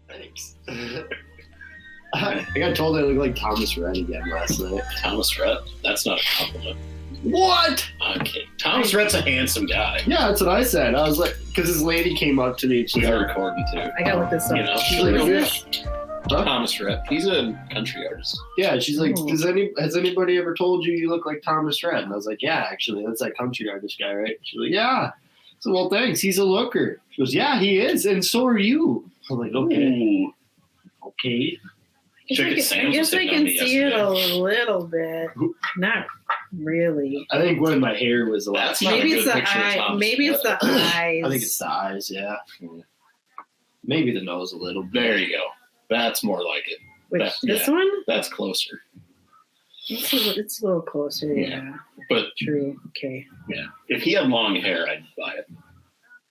Thanks. I got told I look like Thomas Rhett again last night. Thomas Rhett? That's not a compliment. What? Okay. Thomas Rhett's a handsome guy. Yeah, that's what I said. I was like, because this lady came up to me. We are recording too. I gotta look this up. You know, She's like, What yeah. is this? Huh? Thomas Rhett. He's a country artist. Yeah, she's like, Oh. has anybody ever told you you look like Thomas Rhett? And I was like, yeah, actually, that's that country artist guy, right? She's like, yeah. So, well, thanks. He's a looker. She goes, yeah, he is, and so are you. I'm like, okay, Ooh. okay. Chicken I Sam's guess I was can sitting on me see it a yesterday. little bit. Not really. I think when my hair was a lot. That's not Maybe a it's good the picture of eye. Thomas Maybe it's the Rhett. eyes. I think it's the eyes, yeah. Maybe the nose a little bit. There you go. That's more like it. Which, that- this yeah. one? That's closer. It's a little closer. Yeah. But True. Okay. yeah, if he had long hair, I'd buy it.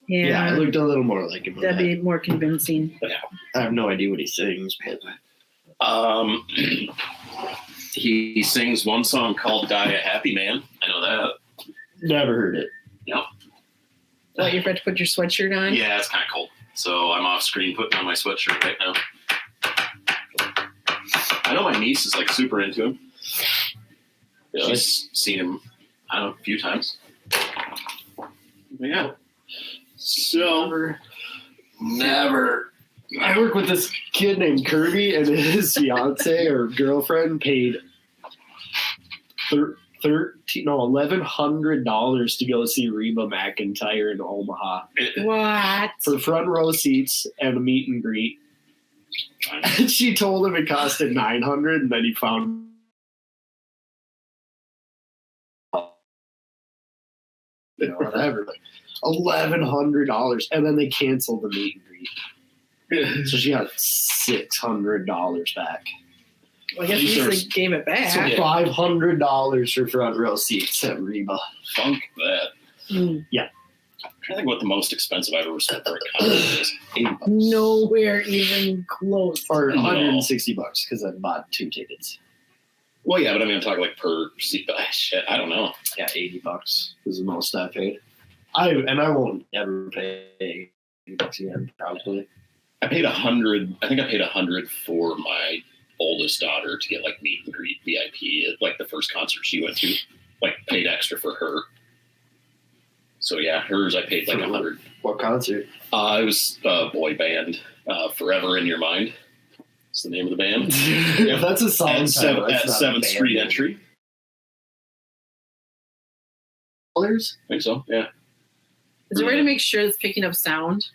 Yeah, I Yeah. looked a little more like him. than That'd that. be more convincing. I have no idea what he sings, but He sings one song called "Die a Happy Man." I know that. never heard it. What, you're about to put your sweatshirt on? Yeah, it's kind of cold, so I'm off screen putting on my sweatshirt right now. I know my niece is like super into him. Really? She's seen him, I don't know, a few times. But yeah. So never. I work with this kid named Kirby, and his fiance or girlfriend paid $1,100 to go see Reba McEntire in Omaha What? for front row seats and a meet and greet. And she told him it costed $900, and then he found. Whatever, like $1,100, and then they canceled the meet and greet. So she got $600 back. Well, I guess you usually gave it back. So $500 for front row seats at Reba. Funk that. Mm. I'm trying to think what the most expensive I've ever spent for a concert is. $80. Nowhere even close. Or No. $160 because I bought 2 tickets. Well, yeah, but I mean, I'm talking like per seat. Shit, I don't know. Yeah, $80 was the most I paid. I won't ever pay $80 again, probably. I paid $100. I think I paid $100 for my oldest daughter to get like meet and greet VIP at like the first concert she went to. Like paid extra for her. So yeah, hers I paid like $100. What concert? It was a boy band, Forever in Your Mind. It's the name of the band. If that's a song At title, that's not a 7th band Street name. entry. Colors? I think so. Yeah. Is there a way to make sure it's picking up sound?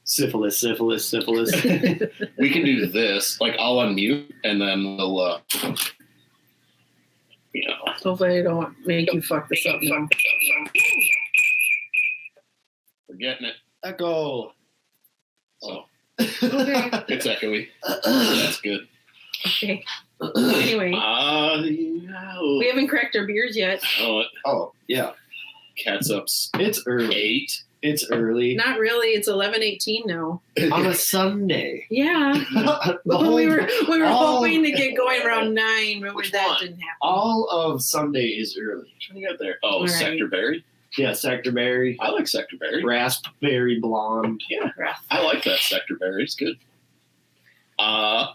Syphilis. We can do this. Like I'll unmute and then we'll, you know. Hopefully I don't make you fuck this up now. We're getting it. Echo. So Okay. it's echoey. That's good. Okay. Anyway, we haven't cracked our beers yet. Oh, yeah. Catsups It's early. 8. It's early. Not really. It's 11:18 now. On a Sunday. Yeah. The we whole- were all- hoping to get going around 9, but Which that one? didn't happen. all of Sunday is early. Which one you got there? Oh, All right. Sector Berry. Yeah, Sector Berry, I like Sector Berry. Raspberry Blonde. Yeah, I like that Sector Berry. It's good. Oh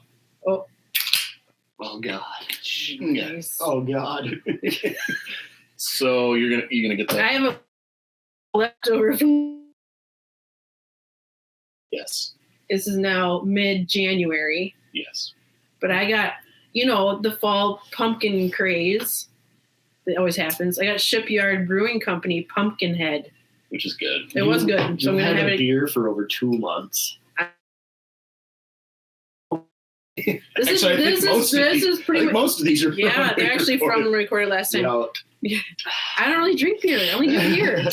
God. Nice. Oh God. So you're gonna get I that? have a leftover. Yes. This is now mid-January, Yes. but I got, the fall pumpkin craze that always happens. I got Shipyard Brewing Company Pumpkinhead. Which is good. It was good, so I'm You've gonna had have a it. beer for over 2 months. This Actually, I think is most of this these- is I pretty think much. most of these are. Yeah, they're actually from recorded last time. I don't really drink beer. I only do beer.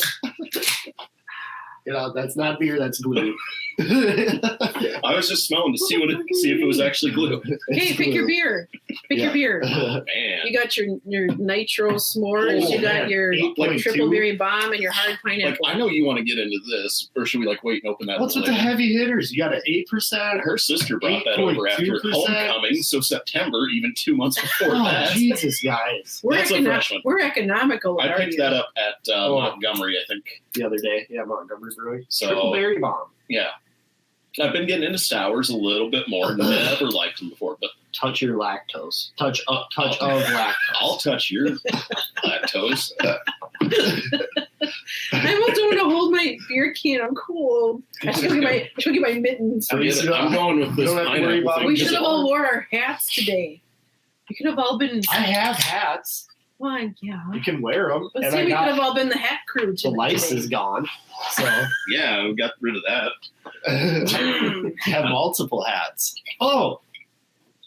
That's not beer. That's glue. I was just smelling to see if it was actually glue. Okay, pick your beer. Pick your beer. Man. You got your nitro s'mores. Oh, you got man. your 8.2. triple berry bomb and your hard Like, pineapple. I know you want to get into this, or should we wait and open that? What's with later? the heavy hitters? You got an 8%. Her sister brought that over after 8.2%. homecoming, so September, even 2 months before Oh, that. Jesus, guys. We're, That's a freshman. we're economical. I picked that up at Oh. Montgomery, I think. The other day, yeah, Montgomery Brewery. So- Triple berry bomb. Yeah. I've been getting into sours a little bit more. Never liked them before, but Touch your lactose. Touch of lactose. I'll touch your lactose. I almost don't want to hold my beer can. I'm cold. I should get my mittens. At least you I'm going with this don't have to worry pineapple about thing. We should have all wore our hats today. We could have all been. I have hats. Well, yeah. You can wear them. But and see, I we got could have all been the hat crew the lice today. is gone. So Yeah, we got rid of that. have multiple hats. Oh,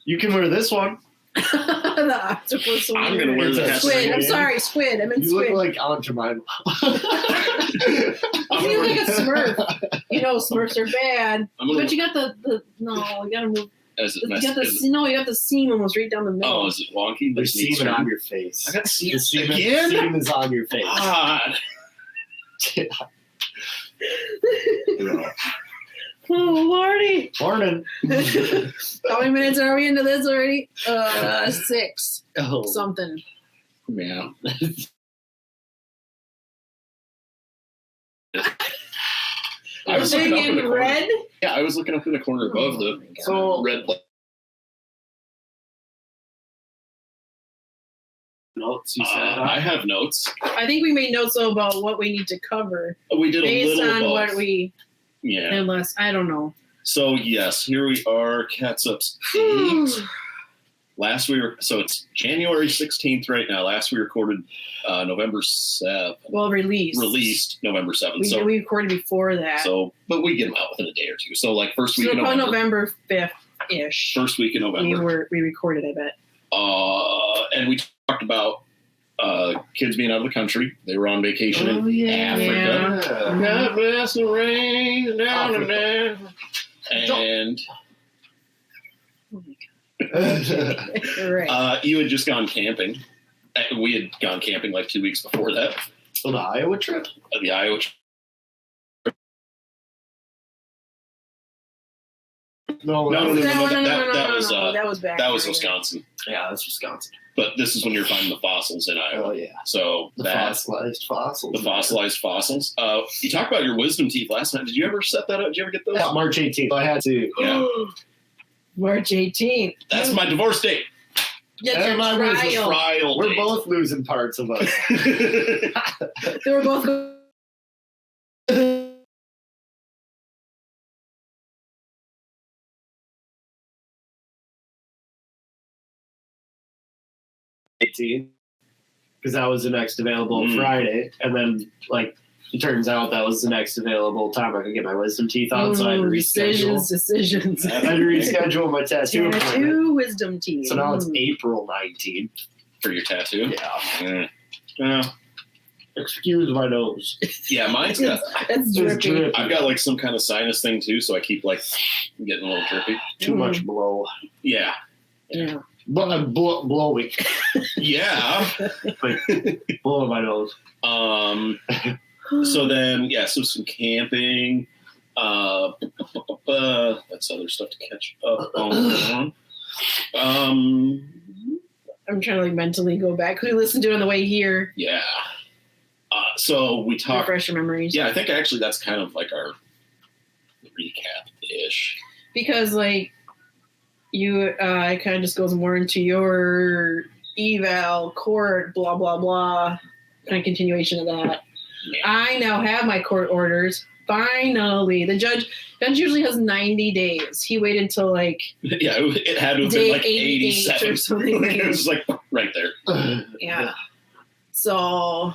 you can wear this one. The octopus one. I'm gonna wear the hat. Squid. I'm sorry, squid. I meant You squid. look like Aunt Jemima. You look like a Smurf. You know, Smurfs are bad. I'm gonna, But you got the no, you gotta move. is it You messed, got the is it, no, you got the seam almost right down the middle. oh, is it wonky? There's Like, semen on your face. I got The semen semen, again. semen is on your face. God. Oh lordy! Morning. How many minutes are we into this already? 6 Oh. something. Yeah. I was looking up in the in corner. red. Yeah, I was looking up in the corner above the So red light. notes you said. I have notes. I think we made notes though about what we need to cover We did a based little on above. what we. Yeah. Unless I don't know. So yes, here we are. Catsups 8. Last so it's January 16th right now. Last we recorded November 7th. Well, Released November 7th. We recorded before that. But we get them out within a day or two. So like first week So in about November. November 5th ish. First week in November. We recorded, I bet. And we talked about kids being out of the country. They were on vacation in Africa. Yeah. God bless the rain down and there. And Right. you had just gone camping. We had gone camping like 2 weeks before that. So the Iowa trip? The Iowa trip. No, No. That was back. That was there. Wisconsin. Yeah, that's Wisconsin. But this is when you're finding the fossils in Iowa. Oh yeah, So the that fossilized fossils. the fossilized fossils. You talked about your wisdom teeth last night. Did you ever set that up? Did you ever get those? Yeah, March 18th. I had to. Yeah. March 18th. That's my divorce date. Get That's your my wisdom trial. Trial We're date. both losing parts of us. They were both. 18, because that was the next available Friday, and then like it turns out that was the next available time I could get my wisdom teeth out, so I had to reschedule. Decisions. I had to reschedule my tattoo appointment. Tattoo wisdom teeth. So now it's April 19th. For your tattoo? Yeah. Yeah. Excuse my nose. Yeah, mine's got. That's It's drippy. drip. I've got like some kind of sinus thing too, so I keep like getting a little drippy. Too much blow. Yeah. Yeah. But I'm blowing. Yeah. Blowing my nose. So then, so some camping. That's other stuff to catch up on. I'm trying to like mentally go back. Could we listen to it on the way here? Yeah. So we talked. Refresh your memories. Yeah, I think actually that's kind of like our recap-ish. Because like you, it kind of just goes more into your eval, court, blah blah blah, kind of continuation of that. Yeah. I now have my court orders. Finally, the judge usually has 90 days. He waited until like Yeah, it had to have day been like 88 87 or something. It was like right there. Yeah. So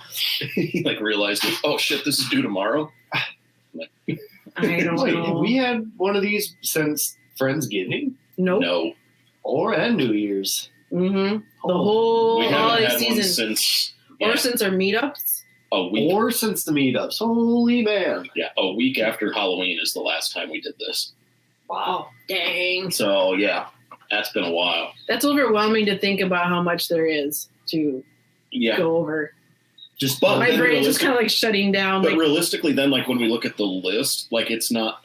He like realized, oh shit, this is due tomorrow. I don't Wait, know. we had one of these since Friendsgiving Nope. No, and New Year's. Mm-hmm. The Oh. whole we haven't holiday had one season, since or since our meetups. a week. Or since the meetups. Holy man. Yeah, a week after Halloween is the last time we did this. Wow. Dang. So yeah, that's been a while. That's overwhelming to think about how much there is to Yeah, go over. Just But My then brain's just realistic- kind of like shutting down. But Like, realistically, then like when we look at the list, like it's not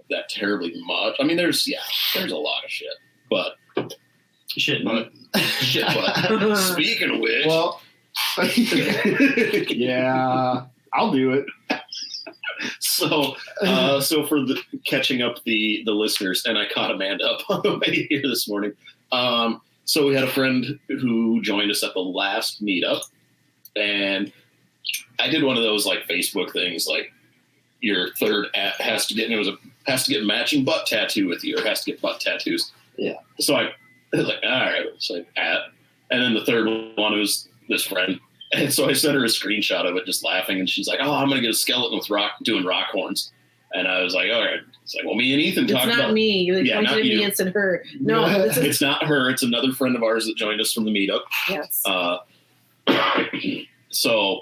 that terribly much. I mean, there's a lot of shit, but shit. but speaking of which, Well, yeah, I'll do it. So for the catching up the listeners, and I caught Amanda up on the way here this morning. So we had a friend who joined us at the last meetup, and I did one of those like Facebook things, like your third has to get matching butt tattoo with you, or has to get butt tattoos. Yeah. So I was like, all right, it's like at, and then the third one was this friend. And so I sent her a screenshot of it, just laughing, and she's like, "Oh, I'm gonna get a skeleton with doing rock horns." And I was like, "All right." It's like, well, me and Ethan talked about. It's not me. You yeah, pointed not at me you. and said her. No, it's not her. It's another friend of ours that joined us from the meetup. Yes. So,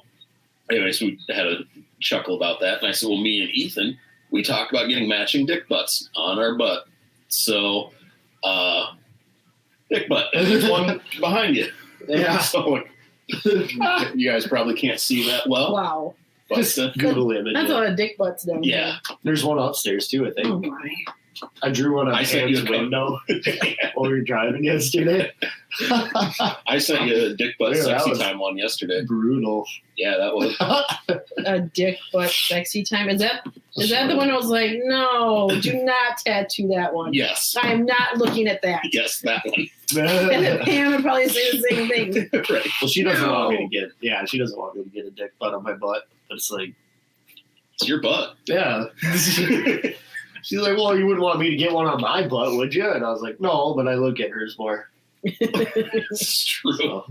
anyways, we had a chuckle about that, and I said, "Well, me and Ethan, we talked about getting matching dick butts on our butt." So, dick butt. And there's one behind you. Yeah. So, you guys probably can't see that well. Wow. But, Just Google image. That's a lot of dick butts down yeah. There's one upstairs too, I think. Oh my. I drew one on I sent you Anne's a window while we were driving yesterday. I sent you a dick butt Yeah, that sexy was time one yesterday. Brutal. Yeah, that was. A dick butt sexy time. Is that the one I was like, no, do not tattoo that one. Yes. I am not looking at that. Yes, that one. And then Pam would probably say the same thing. Right. Well, she doesn't want me to No. get. Yeah, she doesn't want me to get a dick butt on my butt. But it's like, It's your butt. yeah. She's like, well, you wouldn't want me to get one on my butt, would you? And I was like, no, but I look at hers more. It's true. So.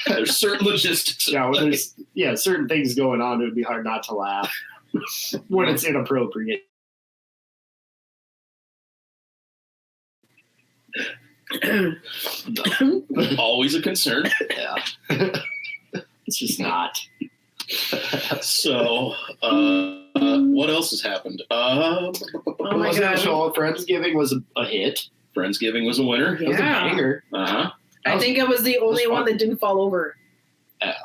There's certain logistics. Yeah, when there's certain things going on, it would be hard not to laugh when it's inappropriate. Always a concern. Yeah. It's just not. So, what else has happened? Oh my Wasn't God. So Friendsgiving was a hit. Friendsgiving was a winner. It was a Yeah. banger. Uh-huh. I think I was the only one that didn't fall over.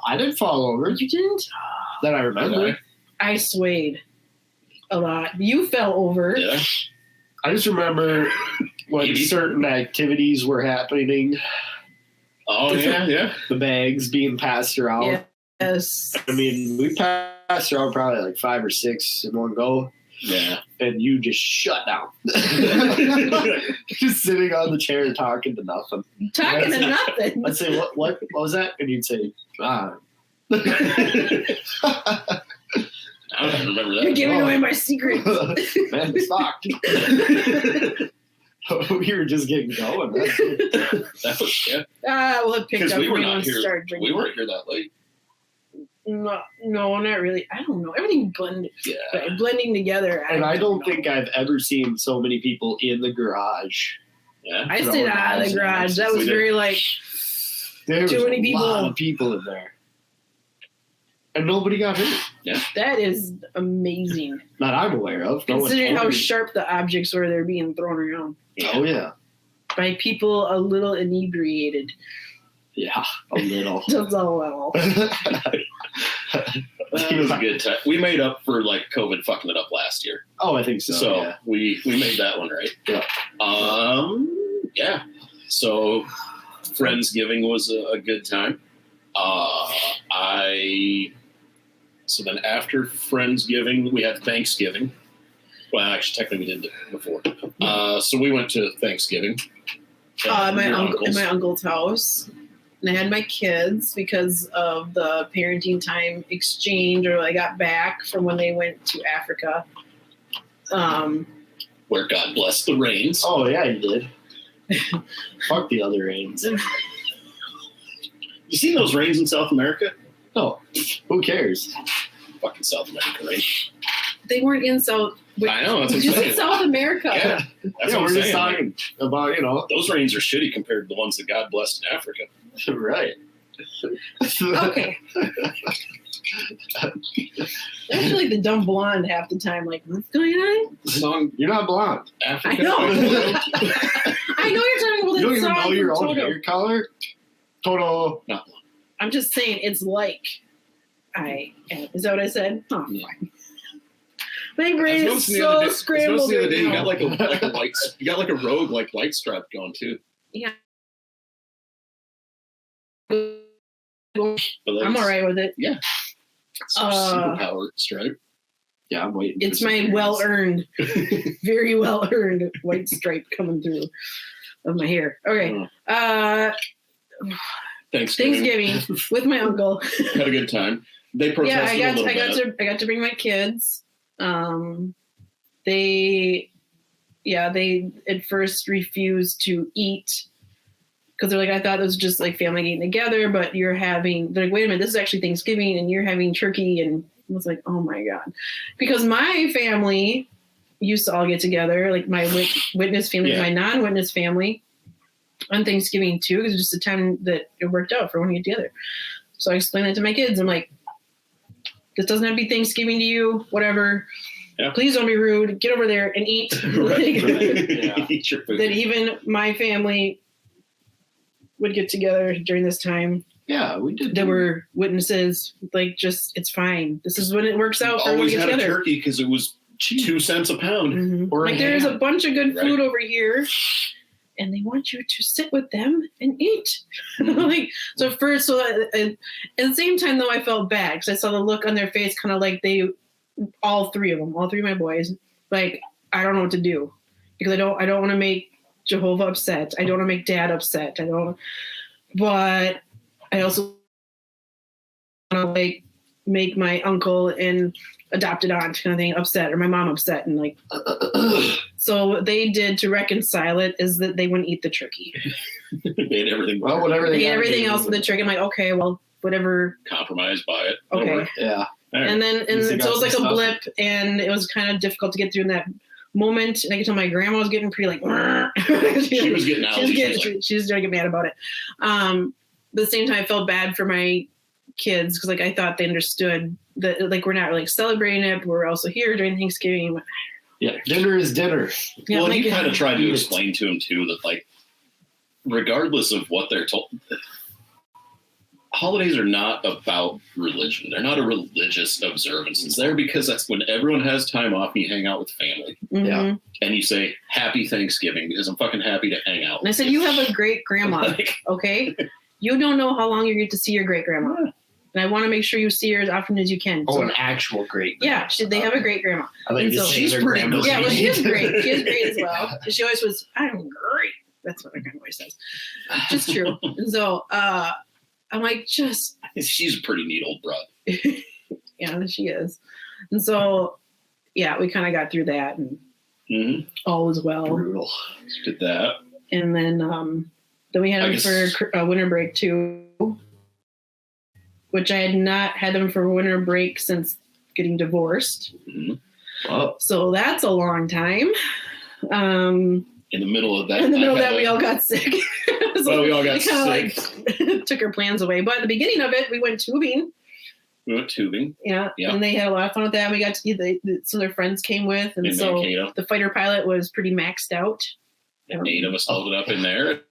I didn't fall over. You didn't? That I remember. Okay. I swayed a lot. You fell over. Yeah. I just remember when Maybe. certain activities were happening, Oh, yeah. the bags being passed around. Yes. I mean, we passed around probably like 5 or 6 in one go, Yeah. and you just shut down. Just sitting on the chair talking to nothing. Talking to nothing. I'd say, what was that? And you'd say, I don't even remember that. You're giving away my secret. Man, it's fucked. We were just getting going. That's it. That was, yeah. We'll have picked Because up we were when not once here. started drinking. We weren't here that late. No, not really. I don't know. Everything Yeah. blending together. And I don't know. think I've ever seen so many people in the garage. Yeah. I stayed out of the garage. That was We did. very like There was Too many a people. lot of people in there. And nobody got hurt. that is amazing. That I'm aware of. No one Considering told how me. sharp the objects were they're being thrown around Oh, yeah. by people a little inebriated. Yeah, a little. Just a little. It was a good time. We made up for like COVID fucking it up last year. Oh, I think so. So yeah. we made that one right. Yeah. Yeah. So Friendsgiving was a good time. So then after Friendsgiving, we had Thanksgiving. Well, actually, technically we did it before. So we went to Thanksgiving. At my Your uncle's house. And I had my kids because of the parenting time exchange, or I got back from when they went to Africa. Where God bless the rains. Oh, yeah, you did. Fuck the other rains. You seen those rains in South America? No. Who cares? Fucking South America, right? They weren't in South. I know, that's what Just I'm in saying. South America. Yeah, that's Yeah, what we're I'm just saying. talking about, Those rains are shitty compared to the ones that God blessed in Africa. right. Okay. I feel like the dumb blonde half the time. Like, what's going on? Song You're not blonde. Africa. I know. You I know you're talking about don't that even song know your from own Toto. hair color? Toto. Not I'm just saying, it's like I am. Is that what I said? Oh, Yeah. fine. My brain I is was noticing the other so day- scrambled. I was noticing the other right day, you now. got like a light, you got like a rogue like light stripe going too. But like, I'm all right with it. Superpower stripe. Yeah, I'm waiting. It's my well-earned, very well-earned white stripe coming through of my hair. Okay. Thanksgiving with my uncle. Had a good time. They protested a little bit. I got to bring my kids. They at first refused to eat because they're like, I thought it was just like family getting together, but they're like, wait a minute, this is actually Thanksgiving and you're having turkey. And I was like, oh my God. Because my family used to all get together, like my witness family, my non-witness family on Thanksgiving too, because it's just a time that it worked out for when we get together. So I explained that to my kids. I'm like, this doesn't have to be Thanksgiving to you, whatever. Yeah. Please don't be rude. Get over there and eat. Eat your food. That even my family would get together during this time. Yeah, we did. There were witnesses. Like, just it's fine. This is when it works out. For always get had together. a turkey because it was 2 cents a pound. Mm-hmm. Or like there's a bunch of good food over here, and they want you to sit with them and eat. Like so. First, so at the same time though, I felt bad because I saw the look on their face, kind of like all three of my boys, like I don't know what to do because I don't want to make Jehovah upset. I don't want to make Dad upset. But I also want to like make my uncle and adopted aunt kind of thing upset or my mom upset and like. So what they did to reconcile it is that they wouldn't eat the turkey. They had everything. Well, whatever they ate everything else with the turkey. I'm like, okay, well, whatever. Compromise by it. Okay. Yeah. And then so it was like a blip, and it was kind of difficult to get through in that moment. And I could tell my grandma was getting pretty like. she was getting out. She was going to get mad about it. But at the same time, I felt bad for my kids because like I thought they understood that like we're not like celebrating it, but we're also here during Thanksgiving. Yeah, dinner is dinner. Yeah, well, you kind of tried to explain to them too that like, regardless of what they're told. Holidays are not about religion. They're not a religious observance. It's there because that's when everyone has time off and you hang out with family. Mm-hmm. Yeah. And you say, happy Thanksgiving because I'm fucking happy to hang out. And I said, you have a great grandma, okay? You don't know how long you're going to see your great grandma. Yeah. And I want to make sure you see her as often as you can. Oh, an actual great grandma. Yeah, they have a great grandma. She's pretty great. Yeah, well, she is great. She is great as well. She always was, I'm great. That's what my grandma always says. Just true. And so, I'm like, she's a pretty neat old broad. Yeah, she is. And so, yeah, we kind of got through that and all was well. Brutal. Did that. And then we had them for winter break too, which I had not had them for winter break since getting divorced. Mm-hmm. Wow. So that's a long time. In the middle of that, we all got sick. So we all got sick. Like, took our plans away. But at the beginning of it, we went tubing. Yeah. And they had a lot of fun with that. We got to so their friends came with. And so Mankato. The fighter pilot was pretty maxed out. And 8 of us loaded up in there.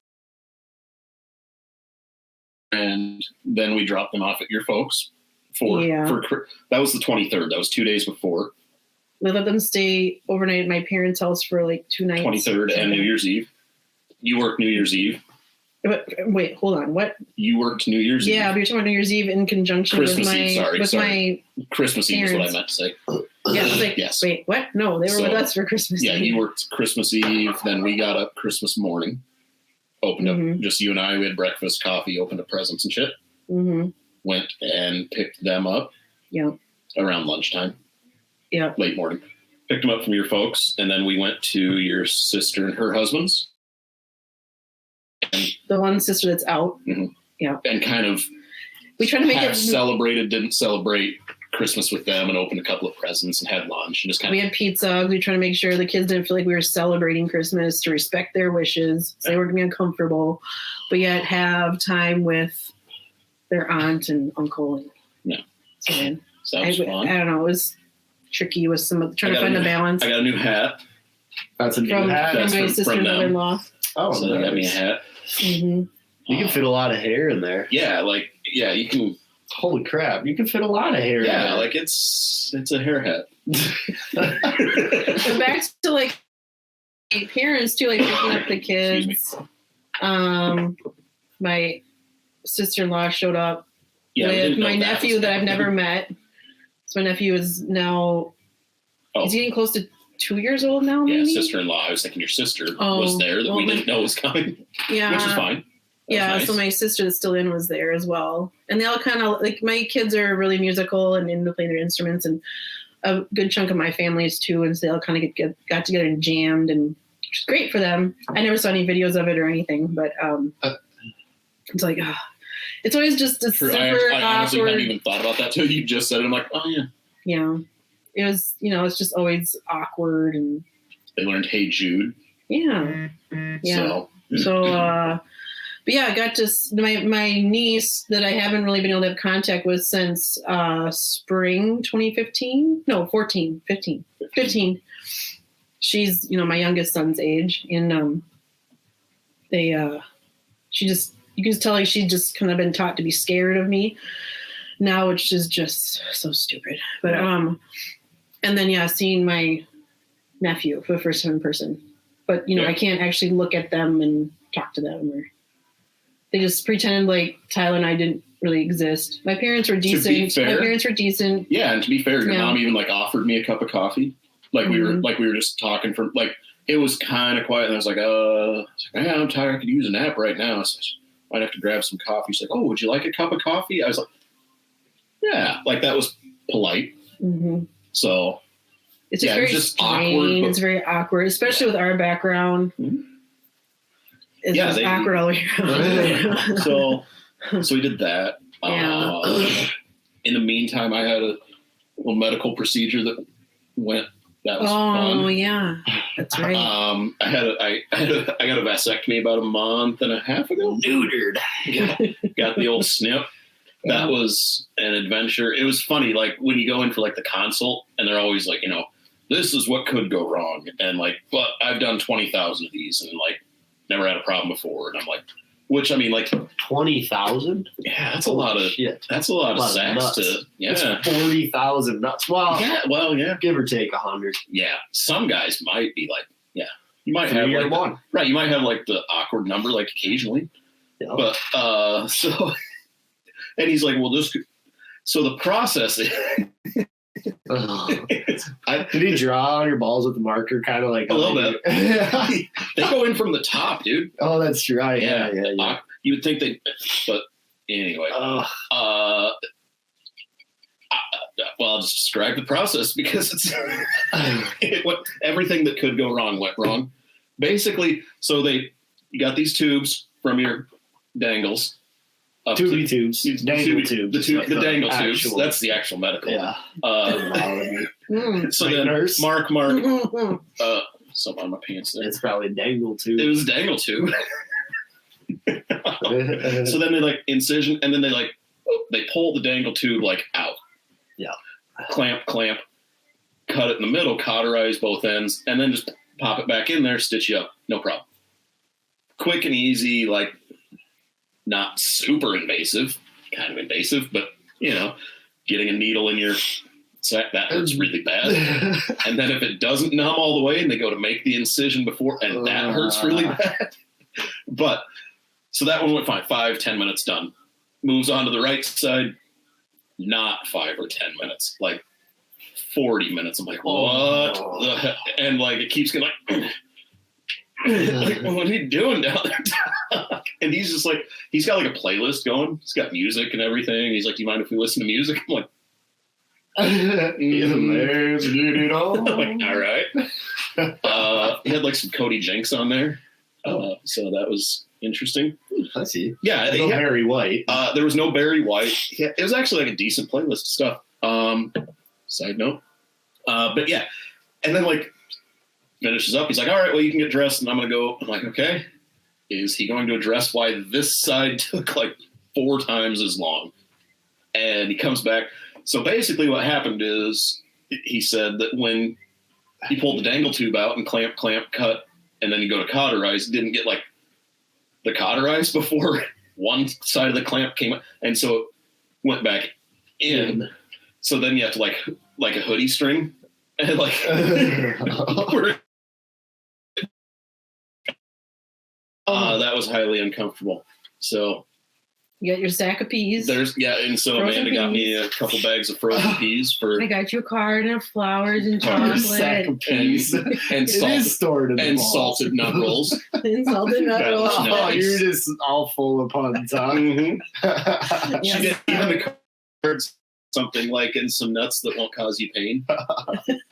And then we dropped them off at your folks for that was the 23rd. That was 2 days before. We let them stay overnight at my parents' house for like 2 nights. 23rd and New Year's Eve. You worked New Year's Eve. Wait, hold on. What? You worked New Year's Eve? Yeah, we were talking about New Year's Eve in conjunction with my Christmas Eve parents. is what I meant to say. Yeah, I was like, yes. Wait, what? No, they were with us for Christmas Eve. Yeah, he worked Christmas Eve. Then we got up Christmas morning. Opened up, just you and I. We had breakfast, coffee, opened up presents and shit. Mm-hmm. Went and picked them up. Yeah. Around lunchtime. Yeah. Late morning. Picked them up from your folks, and then we went to your sister and her husband's. The one sister that's out. Mm-hmm. Yeah. And kind of we tried to make it celebrated, didn't celebrate Christmas with them, and opened a couple of presents and had lunch and just kind of. We had pizza. We tried to make sure the kids didn't feel like we were celebrating Christmas, to respect their wishes. So they weren't going to be uncomfortable, but yet have time with their aunt and uncle. And sounds fun. I don't know. It was tricky with trying to find the balance. I got a new hat. That's a new hat. From my sister and mother-in-law. Oh, so they got me a hat. Mm-hmm. You can fit a lot of hair in there. Yeah, you can. Holy crap! You can fit a lot of hair. Yeah, in there. it's a hair hat. So back to like parents too, like picking up the kids. My sister-in-law showed up with my nephew that I've never met. So my nephew is now, he's getting close to 2 years old now, maybe? Yeah, sister-in-law. I was thinking your sister was there that we didn't know was coming. Yeah. Which is fine. Nice. So my sister that's still in was there as well. And they all kind of, like, my kids are really musical and into playing their instruments, and a good chunk of my family is too, and so they all kind of got together and jammed, and it's great for them. I never saw any videos of it or anything, but it's like, it's always just a super I honestly awkward. hadn't even thought about that till you just said it. I'm like, oh yeah. Yeah. It was, it's just always awkward, and They learned Hey Jude. yeah. Yeah. So but yeah, I got to my niece that I haven't really been able to have contact with since spring 2015. No, 15. She's, my youngest son's age, and she just, you can just tell like she's just kind of been taught to be scared of me now, which is just so stupid. But and then seeing my nephew for the first time in person. But I can't actually look at them and talk to them, or they just pretend like Tyler and I didn't really exist. My parents were decent. Yeah, and to be fair, your mom even like offered me a cup of coffee. Like we were just talking for like it was kind of quiet, and I was like, yeah, I'm tired. I could use a nap right now. So I might have to grab some coffee. She's like, oh, would you like a cup of coffee? I was like, yeah, like that was polite. Mm-hmm. So it's just awkward. It's very awkward, especially with our background. Mm-hmm. It's just awkward all the way around. So we did that. In the meantime, I had a little medical procedure that went. That was fun. Oh yeah, that's right. I got a vasectomy about a month and a half ago. Neutered. Got the old snip. That was an adventure. It was funny, like when you go in for like the consult, and they're always like, this is what could go wrong, and like, but I've done 20,000 of these, and like, never had a problem before, and I'm like, which I mean, like 20,000. Yeah, that's a lot of shit. That's a lot of sacks to. Yeah, it's 40,000 nuts. Wow. Yeah, well, yeah, give or take 100. Yeah, some guys might be like, you might have like one. Right, you might have like the awkward number like occasionally, but so. And he's like, well, so the process is. Did he draw on your balls with the marker, kind of like a little bit? They go in from the top, dude. Oh, that's right. Yeah. You would think they, but anyway. Well, I'll just describe the process because it's everything that could go wrong went wrong. Basically, so you got these tubes from your dangles. Tubes. Dangle tubes. The dangle tubes. That's the actual medical. Yeah. So then, nurse. Mark. Something on my pants there. It's probably a dangle tube. It was a dangle tube. So then they like incision, and then they pull the dangle tube like out. Yeah. Clamp. Cut it in the middle, cauterize both ends, and then just pop it back in there, stitch you up. No problem. Quick and easy, like. Not super invasive, kind of invasive, but getting a needle in your sack, that hurts really bad. And then if it doesn't numb all the way and they go to make the incision before, and that hurts really bad. But so that one went fine. 5-10 minutes done. Moves on to the right side. Not 5 or 10 minutes, like 40 minutes. I'm like, what? And like it keeps getting like. Like, what are you doing down there? And he's just like, he's got like a playlist going. He's got music and everything. He's like, do you mind if we listen to music? I'm like, let's get it on. Like, all right. He had like some Cody Jenks on there. So that was interesting. I see. Yeah. No Barry White. There was no Barry White. Yeah, it was actually like a decent playlist of stuff. Side note. But yeah. And then like, finishes up. He's like, all right, well, you can get dressed and I'm going to go. I'm like, okay. Is he going to address why this side took like 4 times as long? And he comes back. So basically what happened is he said that when he pulled the dangle tube out and clamp, cut, and then you go to cauterize, didn't get like the cauterize before one side of the clamp came up. And so it went back in. So then you have to like a hoodie string and like that was highly uncomfortable. So You got your sack of peas. And so Frozen Amanda got me peas. a couple bags of frozen peas for I got you a carton of flowers and Your sack chocolate of peas. and It is stored in the and balls. salted nut rolls. and salted nut That was rolls. nice. Oh, you're just all full of puns, huh? Mhm. Yes. She did even the cards something like and some nuts that won't cause you pain.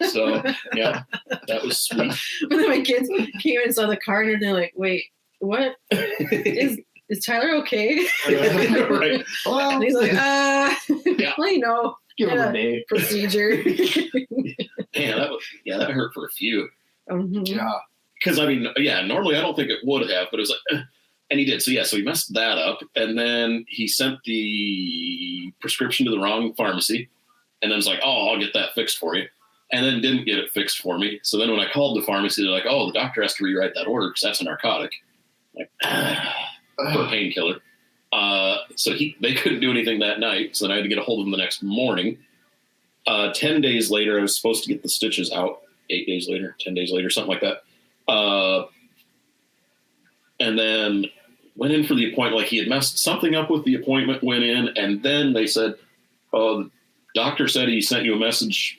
So yeah, that was sweet. But then my kids came and saw the carton and they're like, "Wait, what? Is Tyler okay?" Right. Well, And he's like, well, you know, give him a day. procedure. Man, that hurt for a few. Mhm. Yeah. Because I mean, yeah, normally I don't think it would have, but it was like, and he did. So yeah, so he messed that up, and then he sent the prescription to the wrong pharmacy, and then was like, "Oh, I'll get that fixed for you," and then didn't get it fixed for me. So then when I called the pharmacy, they're like, "Oh, the doctor has to rewrite that order because that's a narcotic, like for a painkiller." So they couldn't do anything that night, so then I had to get a hold of him the next morning. 10 days later, I was supposed to get the stitches out. 8 days later, 10 days later, something like that. And then went in for the appointment. Like he had messed something up with the appointment, went in, and then they said, "Oh, the doctor said he sent you a message,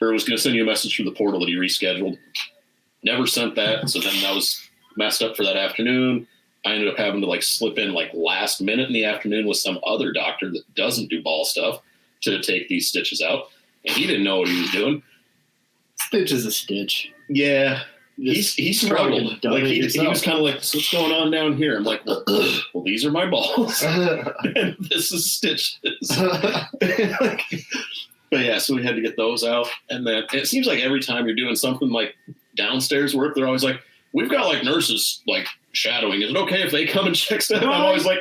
or was going to send you a message through the portal that he rescheduled." Never sent that. So then that was messed up for that afternoon. I ended up having to like slip in like last minute in the afternoon with some other doctor that doesn't do ball stuff to take these stitches out. And he didn't know what he was doing. Stitch is a stitch. Yeah. He struggled. Like he was kind of like, "So what's going on down here?" I'm like, well, these are my balls, and this is stitches. But yeah, so we had to get those out, and then it seems like every time you're doing something like downstairs work, they're always like, "We've got like nurses like shadowing. Is it okay if they come and check stuff?" I'm always like,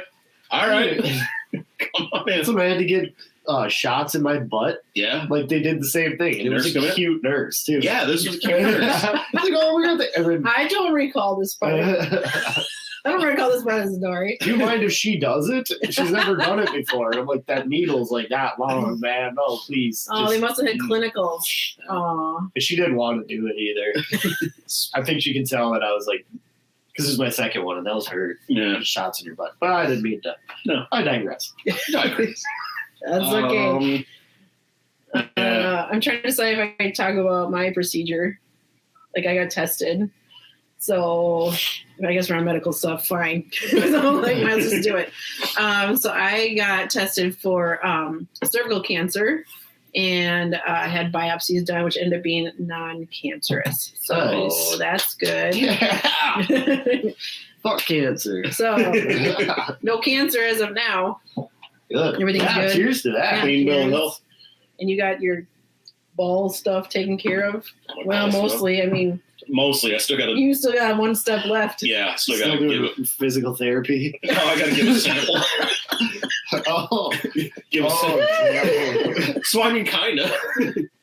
"All right, come on in." So I had to get shots in my butt. Yeah, Like they did the same thing. And it was a cute nurse too. yeah, this was a cute nurse. I was like, "Oh, we're at the." I don't recall this part. I don't recall this part of the story. Do you mind if she does it? She's never done it before. And I'm like, that needle's like that long, man. No, please. Oh, they must have had clinicals. Aw. She didn't want to do it either. I think she could tell that I was like, because this is my second one, and that was her shots in your butt. But I didn't mean to. No. I digress. That's okay. Yeah. I'm trying to decide if I can talk about my procedure. Like I got tested. So I guess we're on medical stuff, fine. So I'm like, might as well just do it. So I got tested for cervical cancer and I had biopsies done, which ended up being non-cancerous. So Nice. that's good. Yeah. Fuck cancer. So no cancer as of now. Good. Everything's good. Cheers to that. Yeah, Clean bill of cheers. health. And you got your ball stuff taken care of. Well, Ball stuff. mostly. I mean, Mostly, I still got to. you still got one step left. Yeah, still got Still to give doing it. physical therapy. Oh, I got to give a sample. Oh. Give a sample. Yeah. So I mean, kind of.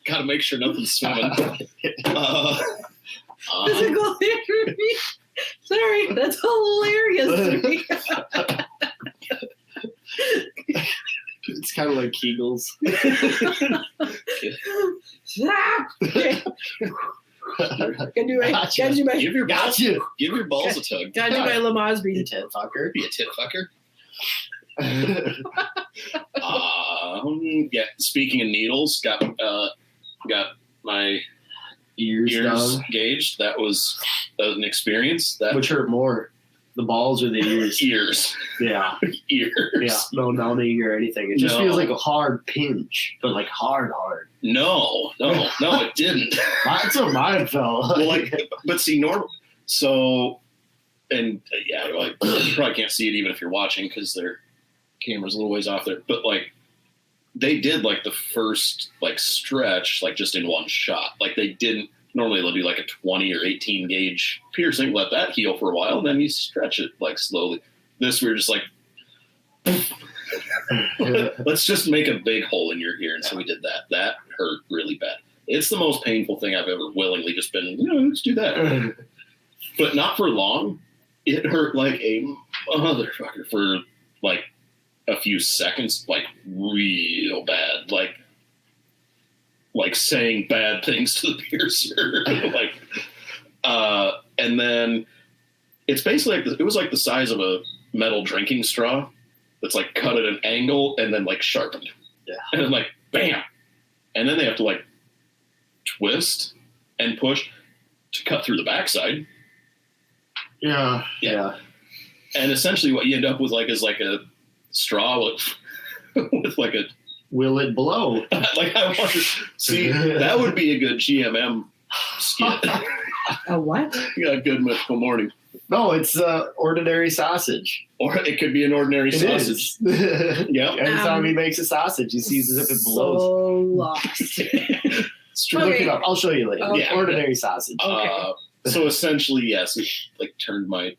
Got to make sure nothing's swimming. Physical therapy. Sorry, that's hilarious to me. It's kind of like Kegels. Stop. Okay. Gotta do my, Gotcha. gotta do my, give your balls, Gotcha. give your balls a tug. gotta do my Lamaze You tit fucker. Be a tit fucker. Yeah. Speaking of needles, got my Ears ears done. gauged. That was an experience. That Which hurt more? The balls or the ears? ears, Yeah. ears. Yeah. No numbing or anything. It just No. feels like a hard pinch, but like hard. No, it didn't. That's what mine felt. Well, like, but see, normal. So, and yeah, like you probably can't see it even if you're watching because their camera's a little ways off there. But like, they did like the first like stretch like just in one shot. Like they didn't normally they'll do like a 20 or 18 gauge piercing, let that heal for a while, and then you stretch it like slowly. This we were just like, let's just make a big hole in your ear, and so we did that. That hurt really bad. It's the most painful thing I've ever willingly just been, let's do that. But not for long. It hurt like a motherfucker for like a few seconds, like real bad, like saying bad things to the piercer. And then it's basically like it was like the size of a metal drinking straw. that's like cut at an angle and then like sharpened. Yeah. And then like bam. And then they have to like twist and push to cut through the backside. Yeah. And essentially what you end up with like is like a straw with like a Will it blow? like I wonder, see, that would be a good GMM skit. A what? Yeah, good mythical morning. No, it's ordinary sausage. Or it could be an ordinary sausage. It is. Yeah. Anytime he makes a sausage, he sees as if it blows. So lost. Look it up. I'll show you later. Okay. Yeah, ordinary sausage. So essentially, yes, it like turned my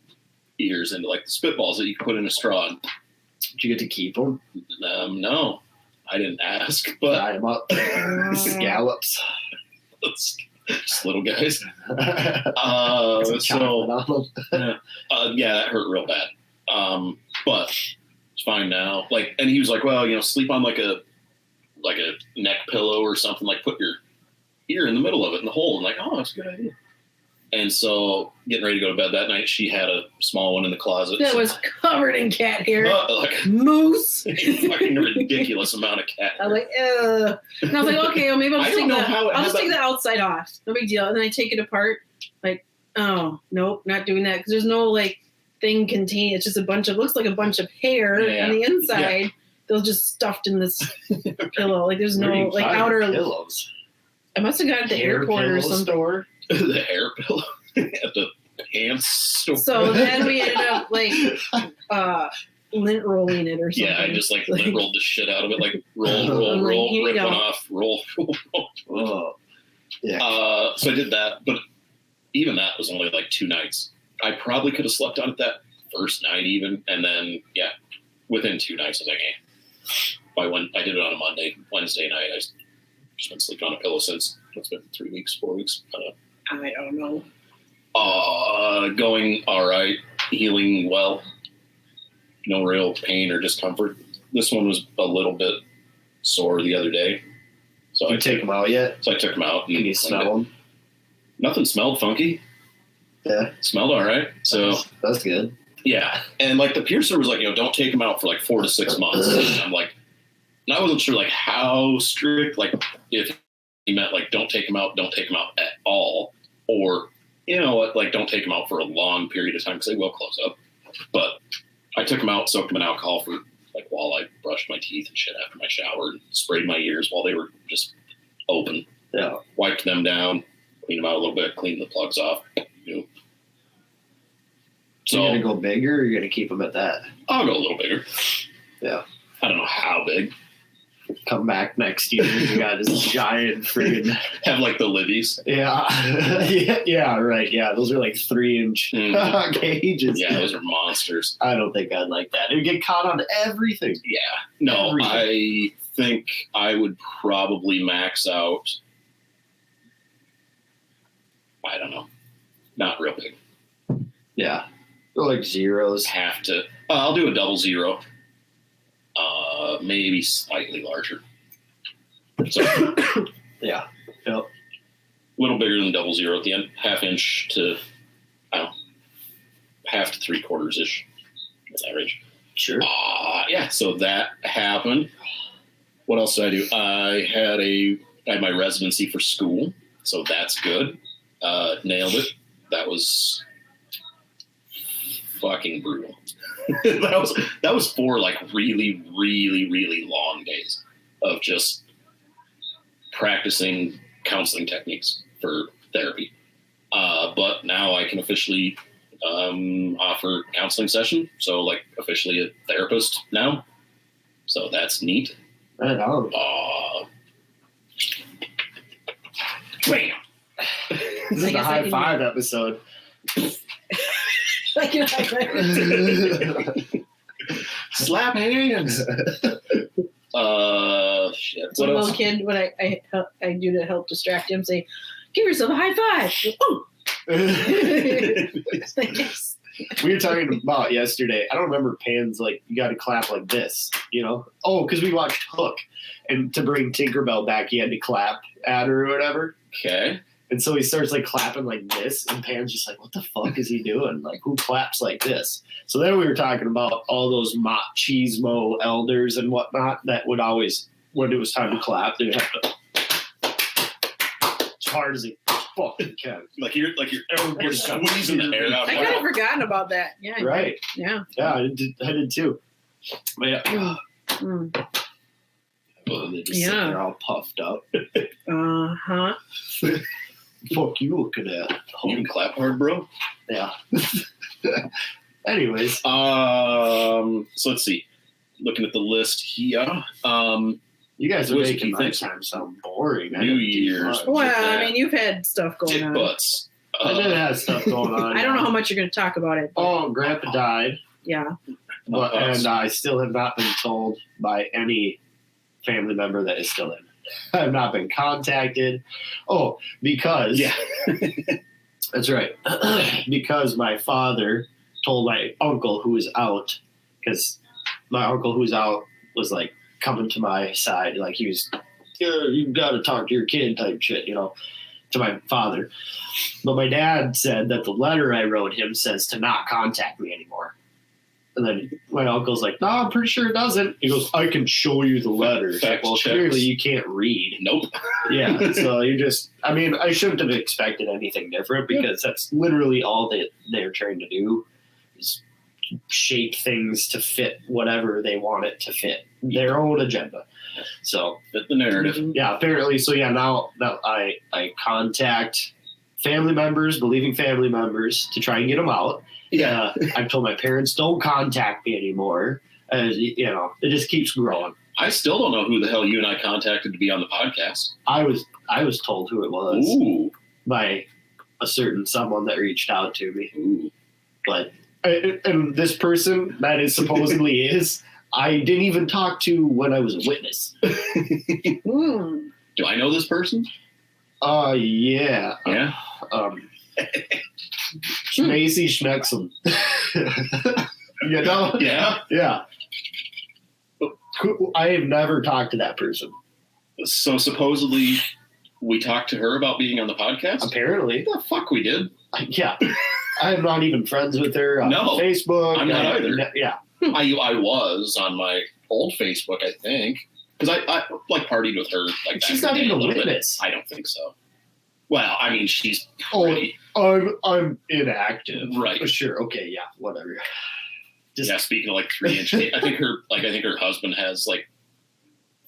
ears into like the spitballs that you could put in a straw. Did you get to keep them? No, I didn't ask, but Tie them up. Scallops. just little guys. Some chocolate on them. Yeah, that hurt real bad. But it's fine now. Like, and he was like, well, sleep on like a neck pillow or something. Like, put your ear in the middle of it in the hole. And like, oh, that's a good idea. And so, getting ready to go to bed that night, she had a small one in the closet. That was covered in cat hair. Like Moose. a fucking ridiculous amount of cat hair. I was like, ugh. And I was like, okay, well, maybe I'll just take the outside off. No big deal. And then I take it apart. Like, oh, nope, not doing that. Because there's no, like, thing contained. It's just looks like a bunch of hair on the inside. Yeah. They're just stuffed in this pillow. Like, there's no, like, outer pillows. I must have got it at the airport or something. Store. The hair pillow at the pants store. So then we ended up like lint rolling it or something. Yeah, I just like lint rolled the shit out of it, like roll, rip one off, roll. Oh, yeah. So I did that, but even that was only like 2 nights. I probably could have slept on it that first night even, and then within 2 nights I was like, hey. I did it on a Monday, Wednesday night. I just been sleeping on a pillow since. It's been 3 weeks, 4 weeks. I don't know. Going all right, healing well. No real pain or discomfort. This one was a little bit sore the other day. So you take them out yet? So I took them out. Can you smell them? Nothing smelled funky. Yeah. Smelled all right. So that's good. Yeah. And like the piercer was like, don't take them out for like 4 to 6 months. And I'm like, and I wasn't sure like how strict, like if he meant like don't take them out at all, or like don't take them out for a long period of time because they will close up. But I took them out, soaked them in alcohol for like while I brushed my teeth and shit after my shower, and sprayed my ears while they were just open. Yeah, wiped them down, cleaned them out a little bit, cleaned the plugs off. So you're gonna go bigger, or you're gonna keep them at that? I'll go a little bigger. Yeah, I don't know how big. Come back next year. You got this giant friggin' have like the Libbies. Yeah. Yeah, right. Yeah, those are like 3-inch cages. Yeah, those are monsters. I don't think I'd like that. It would get caught on everything. Yeah. No, everything. I think I would probably max out. I don't know. Not real big. Yeah. Go like zeros. Have to. I'll do a 00. Maybe slightly larger. So, yeah. Yep. A little bigger than 00 at the end. 1/2 inch to, I don't know, 1/2 to 3/4 ish. That range. Sure. Yeah. So that happened. What else did I do? I had my residency for school, so that's good. Nailed it. That was fucking brutal. that was 4 like really, really, really long days of just practicing counseling techniques for therapy. But now I can officially offer counseling session. So like officially a therapist now. So that's neat. Right on. Bam. This is the high five episode. Slap hands. Shit. So a little kid, what I do to help distract him, say, "Give yourself a high five." Oh. We were talking about yesterday. I don't remember Pan's like you got to clap like this, Oh, because we watched Hook, and to bring Tinkerbell back, he had to clap at her or whatever. Okay. And so he starts like clapping like this, and Pam's just like, what the fuck is he doing? Like, who claps like this? So then we were talking about all those machismo elders and whatnot that would always, when it was time to clap, they'd have to as hard as they fucking can. Like you're squeezing the air out. I kind of forgotten about that. Yeah. Right. Yeah. Yeah, I did too. But yeah. Mm. Well, they just sit there all puffed up. Uh-huh. Fuck you looking at? You can clap hard, bro. Yeah. Anyways. So let's see. Looking at the list here. You guys are Which making you my think? time sound boring. New Year's. Well, I mean, you've had stuff going on. Dickbutts. I did have stuff going on. I don't know how much you're going to talk about it. Oh, Grandpa died. Yeah. And I still have not been told by any family member that is still in. I have not been contacted. Oh, because that's right. Because my father told my uncle who was out, because my uncle who's out was like coming to my side, like he was, you got to talk to your kid type shit, you know, to my father. But my dad said that the letter I wrote him says to not contact me anymore. And then my uncle's like, no, I'm pretty sure it doesn't. He goes, I can show you the letter. Well, clearly you can't read. Nope. Yeah, so you just, I mean, I shouldn't have expected anything different because that's literally all that they're trying to do is shape things to fit whatever they want it to fit, their own agenda. So, Fit the narrative. yeah, apparently. So, yeah, now that I contact family members, believing family members to try and get them out. Yeah. I've told my parents don't contact me anymore. You know, it just keeps growing. I still don't know who the hell you and I contacted to be on the podcast. I was told who it was Ooh. by a certain someone that reached out to me. Ooh. But and this person that is supposedly is, I didn't even talk to when I was a witness. Mm. Do I know this person? Yeah. Yeah. Schmacy Schmexum. You know? Yeah. Yeah. I have never talked to that person. So supposedly we talked to her about being on the podcast? Apparently. The fuck we did. Yeah. I'm not even friends with her on No, Facebook. I'm not either. Yeah. I was on my old Facebook, I think. Because I like partied with her. Like She's back not in the even day a little bit. witness. I don't think so. Well, I mean, she's Oh, pretty. I'm inactive. Right. Sure. Okay. Yeah. Whatever. Just, Yeah, speaking of like 3-inch, I think her husband has like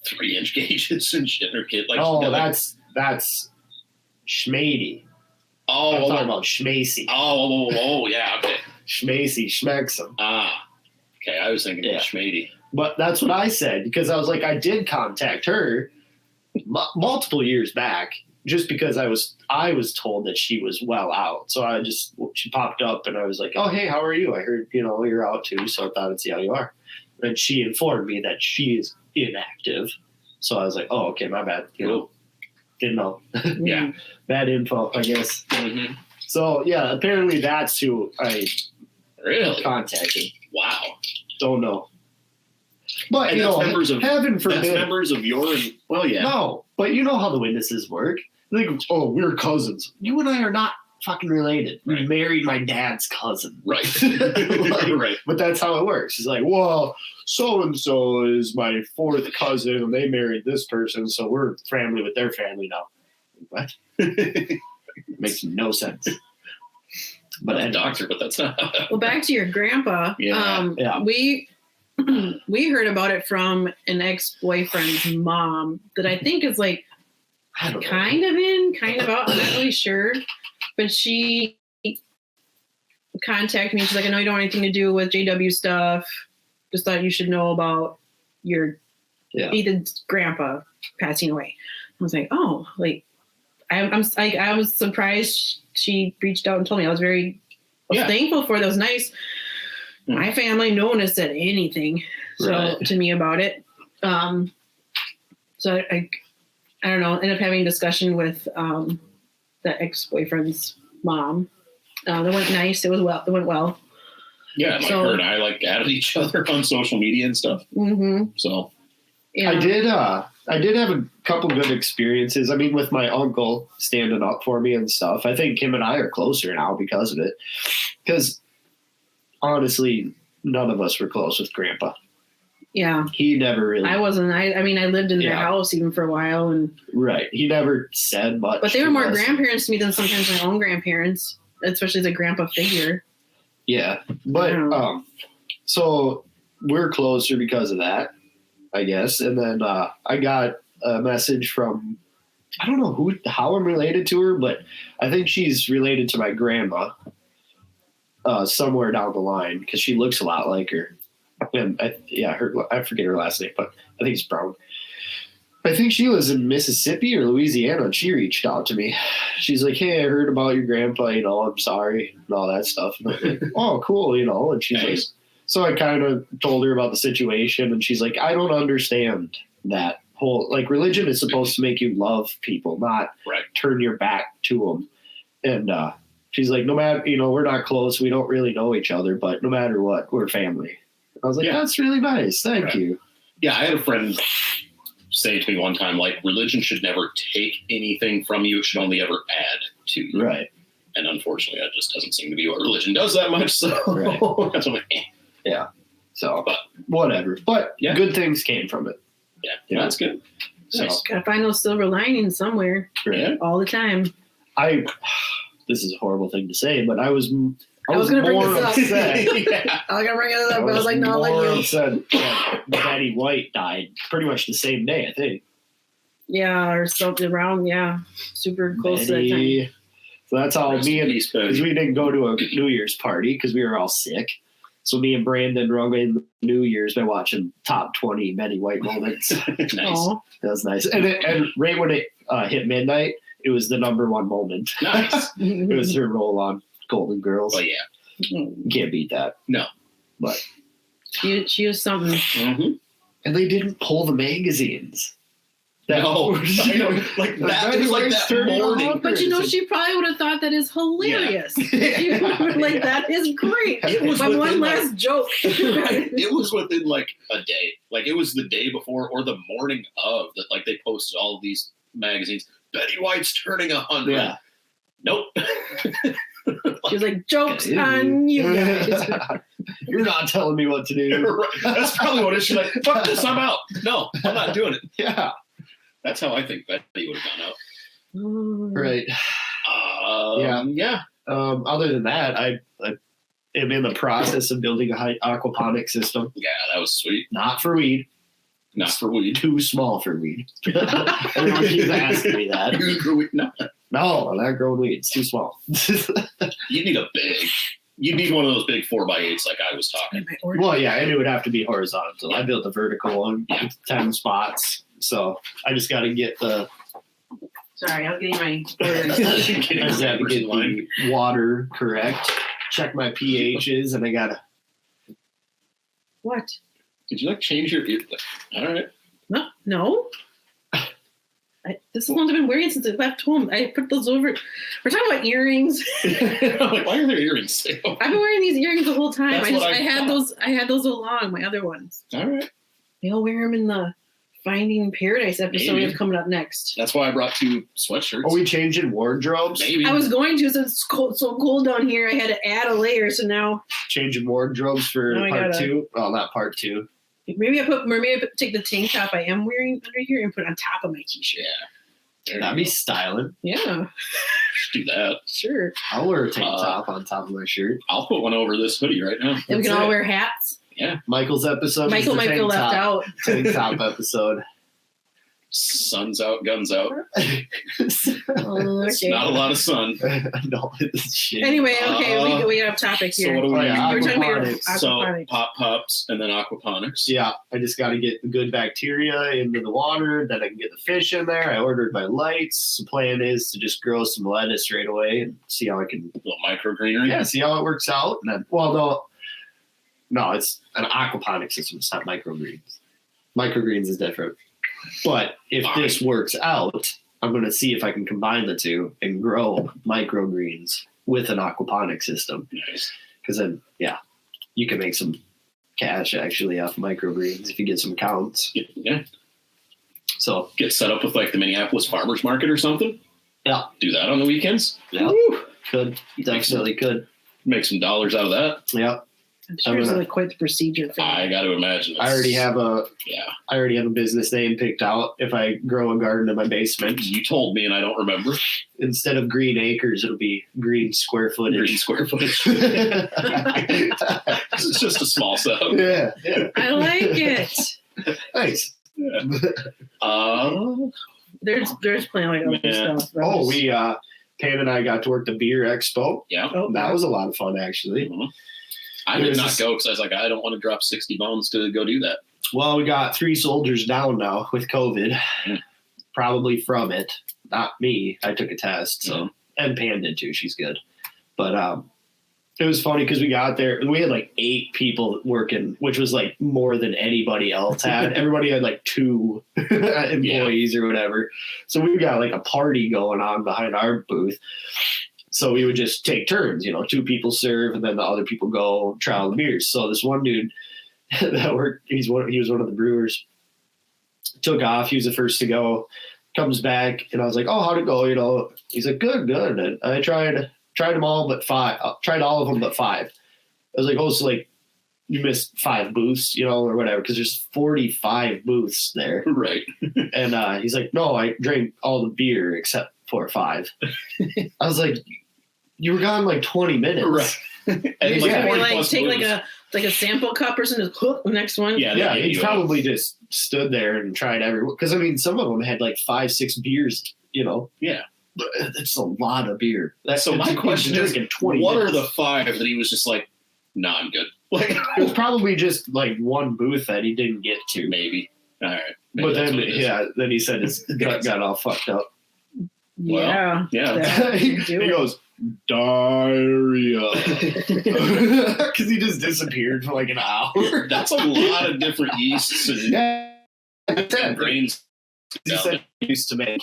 3-inch gauges and shit. Her kid, like, oh, like, that's Schmady. oh, I'm oh, talking about Schmacy. oh, yeah, okay. Schmacy Schmexum. Okay, I was thinking Yeah. about Schmady. But that's what I said because I was like, I did contact her multiple years back just because I was told that she was well out. So she popped up and I was like, oh, hey, how are you? I heard, you're out too. So I thought I'd see how you are. And she informed me that she is inactive. So I was like, oh, okay, my bad. Didn't know. Yeah. Bad info, I guess. Mm-hmm. So yeah, apparently that's who I Really? contacted. Wow. Don't know. But And that's members of heaven forbid. That's members of your. Well, yeah. No, but you know how the witnesses work. They go, oh, we're cousins. You and I are not fucking related. Right. You married my dad's cousin. Right. Like, Right. But that's how it works. It's like, well, so and so is my fourth cousin, and they married this person, so we're family with their family now. What? Makes no sense. But But a doctor, but that's not. Well, back to your grandpa. Yeah. Yeah. We heard about it from an ex-boyfriend's mom that I think is like I don't know. kind of in, kind of out. I'm not really sure. But she contacted me. She's like, I know you don't want anything to do with JW stuff. Just thought you should know about your Ethan's grandpa passing away. I was like, oh, like I was surprised she reached out and told me. I was very thankful for it. That was nice. My family, no one has said anything to me about it. So I don't know. Ended up having a discussion with the ex-boyfriend's mom. That went nice. It went well. Yeah, like her and I added each other on social media and stuff. Mm-hmm. So Yeah. I did. I did have a couple good experiences. I mean, with my uncle standing up for me and stuff. I think him and I are closer now because of it. Because honestly, none of us were close with Grandpa. Yeah. He never really. I wasn't. I mean, I lived in their house even for a while, and right. He never said much. But they were more grandparents to me than sometimes my own grandparents, especially the grandpa figure. Yeah, but so we're closer because of that, I guess. And then I got a message from, I don't know how I'm related to her, but I think she's related to my grandma somewhere down the line because she looks a lot like her. And I forget her last name, but I think it's Brown. I think she was in Mississippi or Louisiana, and she reached out to me. She's like, "Hey, I heard about your grandpa, I'm sorry," and all that stuff. And I'm like, "Oh, cool," and she's like, so I kind of told her about the situation, and she's like, "I don't understand that whole, like, religion is supposed to make you love people, not turn your back to them." And she's like, "No matter, we're not close, we don't really know each other, but no matter what, we're family." I was like, "That's really nice. Thank you." Yeah, I had a friend say to me one time, like, religion should never take anything from you. It should only ever add to you. Right. And unfortunately, that just doesn't seem to be what religion does that much. So that's what Yeah. So, but whatever. But good things came from it. Yeah, that's good. So gotta find those silver linings somewhere. Right. All the time. This is a horrible thing to say, but I was going to bring this up. Upset. I was going to bring it up, but I was like, no, I'll let you. Upset that Betty White died pretty much the same day, I think. Yeah, or something around, super close to that time. So that's how because we didn't go to a New Year's party because we were all sick. So me and Brandon rung in New Year's by watching top 20 Betty White moments. Nice. That was nice. And right when it hit midnight, it was the number one moment. Nice. It was her roll on Golden Girls. Oh, yeah. You can't beat that. No. But she was something. Mm-hmm. And they didn't pull the magazines. I know. Like that was like that morning. But she probably would have thought that is hilarious. Like, that is great. It was my one last joke. Right. It was within like a day. Like, it was the day before or the morning of that. Like, they posted all of these magazines. Betty White's turning 100. Yeah. Nope. She was like, "Joke's on you guys." You're not telling me what to do. That's probably what it is. She's like, "Fuck this, I'm out." No, I'm not doing it. Yeah. That's how I think Betty would have gone out. Right. Yeah. Other than that, I am in the process of building a aquaponics system. Yeah, that was sweet. Not for weed. Not for weed. Too small for weed. Everyone keeps asking me that. No, I'm not growing weed. It's too small. You need one of those big 4x8s like I was talking. Well, yeah, and it would have to be horizontal. I built a vertical one, 10 spots. So I just got to get the. Sorry, I was getting my. I just have to get the water correct. Check my pHs, and I gotta. What? Did you change your ear? All right. No. This is the one I've been wearing since I left home. I put those over. We're talking about earrings. I'm like, why are there earrings? I've been wearing these earrings the whole time. I had those along, my other ones. All right. I'll wear them in the Finding Paradise episode we have coming up next. That's why I brought 2 sweatshirts. Are we changing wardrobes? Maybe. I was going to, since it's so cold down here, I had to add a layer, so now. Changing wardrobes for part 2? Well, not part 2. Maybe I take the tank top I am wearing under here and put it on top of my t-shirt. Yeah. That'd be styling. Yeah. Do that. Sure. I'll wear a tank top on top of my shirt. I'll put one over this hoodie right now. And we can all wear hats. Yeah. Michael's episode. Michael might feel left out. Tank top episode. Sun's out, guns out. Okay. It's not a lot of sun. No, it's shit. Anyway, okay, we have topic here. So what do we We're talking about aquaponics. So pops and then aquaponics. Yeah, I just got to get the good bacteria into the water. Then I can get the fish in there. I ordered my lights. The plan is to just grow some lettuce right away and see how I can. A little microgreenery. Yeah, see how it works out. And then, no, it's an aquaponic system. It's not microgreens. Microgreens is different. But if this works out, I'm going to see if I can combine the two and grow microgreens with an aquaponic system. Nice. Because then, you can make some cash actually off microgreens if you get some counts. Yeah. So get set up with like the Minneapolis Farmers Market or something. Yeah. Do that on the weekends. Yeah. Could. Definitely could. Make some dollars out of that. Yeah. I'm sure it's like quite the procedure. I got to imagine. I already have a business name picked out. If I grow a garden in my basement, You told me, and I don't remember. instead of green acres, it'll be green square footage. Green square footage. It's just a small setup. Yeah. I like it. Nice. There's plenty of other stuff. Oh, Pam and I got to work the beer expo. Yeah. Oh, That was a lot of fun, actually. Mhm. I did not go because I was like, I don't want to drop 60 bones to go do that. Well, we got 3 soldiers down now with COVID, probably from it. Not me. I took a test, so and Pam did too. She's good, but it was funny because we got there and we had like 8 people working, which was like more than anybody else had. Everybody had like 2 employees or whatever, so we got like a party going on behind our booth. So we would just take turns, 2 people serve and then the other people go trial the beers. So this one dude that worked, he was one of the brewers, took off. He was the first to go, comes back, and I was like, "Oh, how'd it go?" He's like, "Good." And I tried them all but 5. Tried all of them but 5. I was like, "Oh, so like you missed 5 booths, or whatever," because there's 45 booths there. Right. And he's like, "No, I drank all the beer except for 5." I was like, "You were gone like 20 minutes." Right. And You like 40 like plus take blues. like a sample cup or something. Hook the next one. Yeah, He probably just stood there and tried because some of them had like 5-6 beers, Yeah. But it's a lot of beer. So my question is, drinking 20 what minutes. are the 5 that he was just like, nah, I'm good? Like, It was probably just like one booth that he didn't get to. maybe. All right. Maybe But that's then, what it is. then he said his gut got all fucked up. Yeah. Yeah. he goes, diarrhea. Because he just disappeared for like an hour. That's a lot of different yeasts and grains. He said he used to make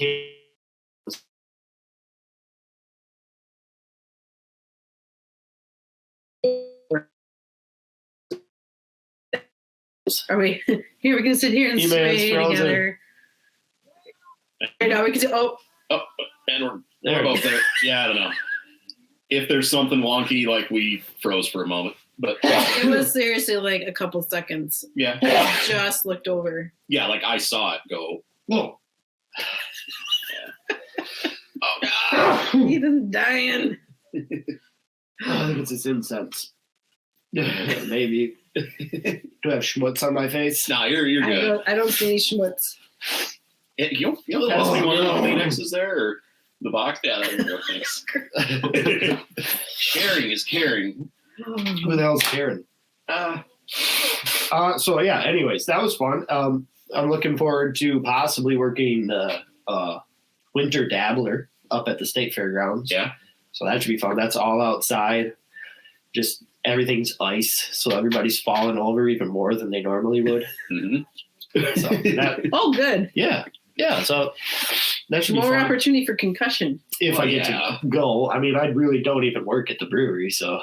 Are we here? We can sit here and He sway frozen. together. Right now we can do. Oh, And we're There. both there. Yeah, I don't know. If there's something wonky, like we froze for a moment. But it was seriously like a couple seconds. yeah. Just looked over. Yeah, like I saw it go, whoa. Oh, God. Ethan's dying. I think it's his incense. Maybe. Do I have schmutz on my face? Nah, you're good. I don't see any schmutz. You'll pass me one of the Kleenexes there or the box? Yeah, there you go. Thanks. Sharing is caring. Who the hell's Karen? So yeah, anyways, that was fun. I'm looking forward to possibly working the Winter Dabbler up at the State Fairgrounds. Yeah. So that should be fun. That's all outside. Just everything's ice, so everybody's falling over even more than they normally would. Mm-hmm. So that, Oh, good. yeah. So that should be More fun. opportunity for concussion. If I get to go. I mean, I really don't even work at the brewery, so.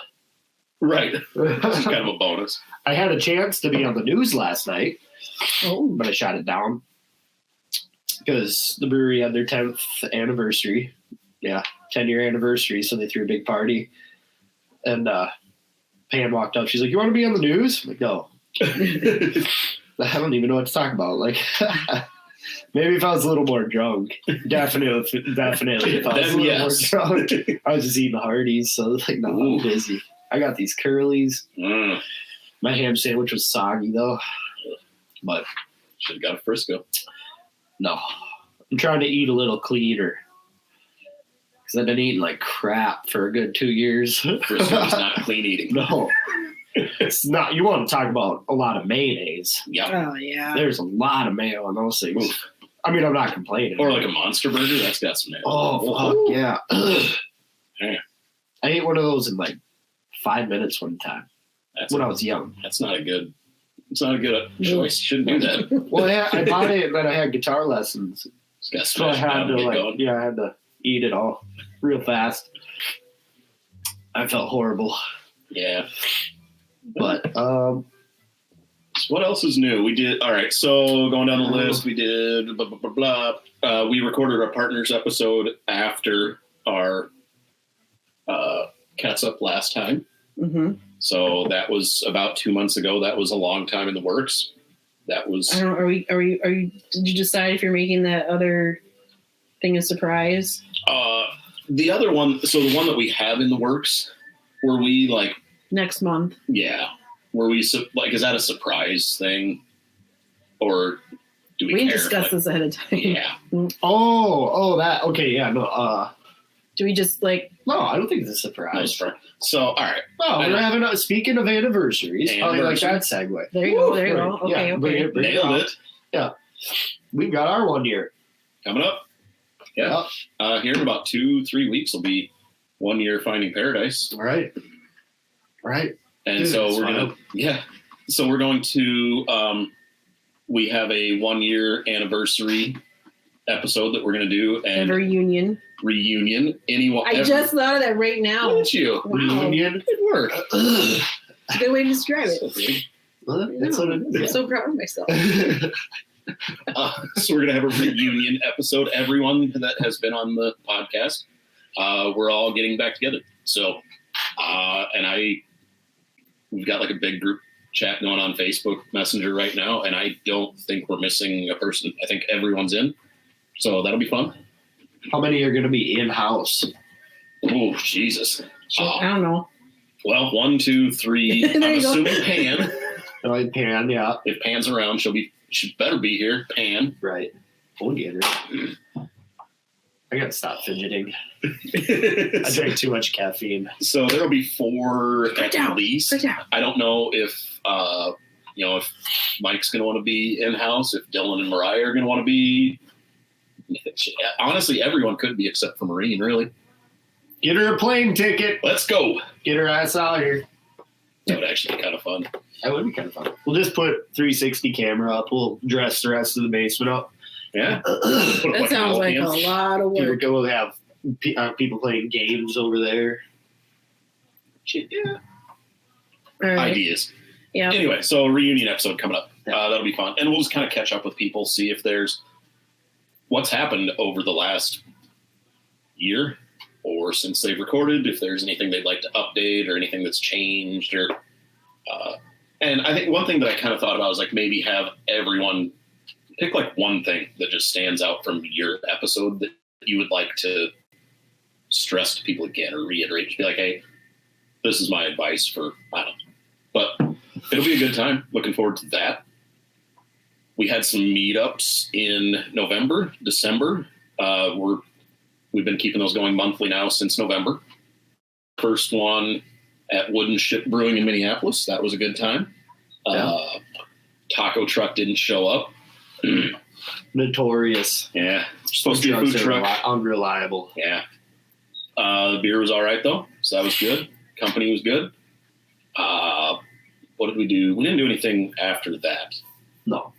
Right. It's kind of a bonus. I had a chance to be on the news last night, Oh, but I shot it down because the brewery had their 10th anniversary. Yeah, 10-year anniversary, so they threw a big party. And Pam walked up. She's like, "You want to be on the news?" I'm like, "No." I don't even know what to talk about. Like, maybe if I was a little more drunk. Definitely if I was Then a little yes. more drunk. I was just eating Hardee's, so like, no, I'm busy. I got these curlies. Mm. My ham sandwich was soggy, though. But Should have got a Frisco. no. I'm trying to eat a little cleaner. Because I've been eating like crap for a good 2 years. Frisco's not clean eating. No. It's not. You want to talk about a lot of mayonnaise. Yeah. oh yeah. There's a lot of mayo on those things. Oof. I mean, I'm not complaining. Or like a Monster Burger. That's got some mayo. Oh, fuck yeah. Yeah. I ate one of those in like 5 minutes one time when I was young. That's not a good. It's not a good choice. You shouldn't do that. Well, yeah, I bought it, but I had guitar lessons. Just got So I smashed had down to and get like, going. yeah, I had to eat it all real fast. I felt horrible, Yeah. but It's What else is new? We did, all right, so going down the list, we did blah, blah, blah, blah. We recorded our partners episode after our Catsup last time. Mm-hmm. So that was about 2 months ago. That was a long time in the works. That was. I don't know. Are you? Did you decide if you're making that other thing a surprise? The other one. So the one that we have in the works, were we like next month? Yeah. Were we like? Is that a surprise thing, or do we? We care? discussed this ahead of time. Yeah. Oh, that. Okay, yeah, no. Do we just like? No, I don't think it's a surprise. So, all right. Oh, we're having speaking of anniversaries. How do you like that segue? There you go. There you go. Okay, yeah, okay. Nailed it. Yeah, we've got our 1 year coming up. Yeah. Here in about 2-3 weeks will be 1 year Finding Paradise. Right. And Dude, so we're going to we have a 1 year anniversary episode that we're going to do, and a reunion. I just thought of that right now. Didn't you? Wow. Reunion. Good work. It's a good way to describe it. That's what it is. I'm so proud of myself. So we're going to have a reunion episode. Everyone that has been on the podcast, we're all getting back together. So, we've got like a big group chat going on Facebook Messenger right now, and I don't think we're missing a person. I think everyone's in. So that'll be fun. How many are going to be in-house? Oh, Jesus. I don't know. Well, 1, 2, 3. I'm assuming Pan. Pan, yeah. If Pan's around, she better be here. Pan. Right. We'll get her. I got to stop fidgeting. I drank too much caffeine. So there'll be 4 at least. I don't know if, if Mike's going to want to be in-house, if Dylan and Mariah are going to want to be. Honestly, everyone could be except for Marine, really. Get her a plane ticket. Let's go. Get her ass out here. That would actually be kind of fun. That would be kind of fun. We'll just put 360 camera up. We'll dress the rest of the basement up. Yeah. That sounds like a lot of work. We'll have people playing games over there. Shit, yeah. All right. Ideas. Yeah. Anyway, so a reunion episode coming up. That'll be fun. And we'll just kind of catch up with people, see if there's what's happened over the last year or since they've recorded, if there's anything they'd like to update or anything that's changed. And I think one thing that I kind of thought about was like maybe have everyone pick like one thing that just stands out from your episode that you would like to stress to people again or reiterate. Just be like, hey, this is my advice for, I don't know. But it'll be a good time. Looking forward to that. We had some meetups in November, December. We've been keeping those going monthly now since November. First one at Wooden Ship Brewing in Minneapolis. That was a good time. Taco truck didn't show up. Notorious. Yeah. Supposed to be a food truck. Unreliable. Yeah. The beer was all right, though. So that was good. Company was good. What did we do? We didn't do anything after that. No.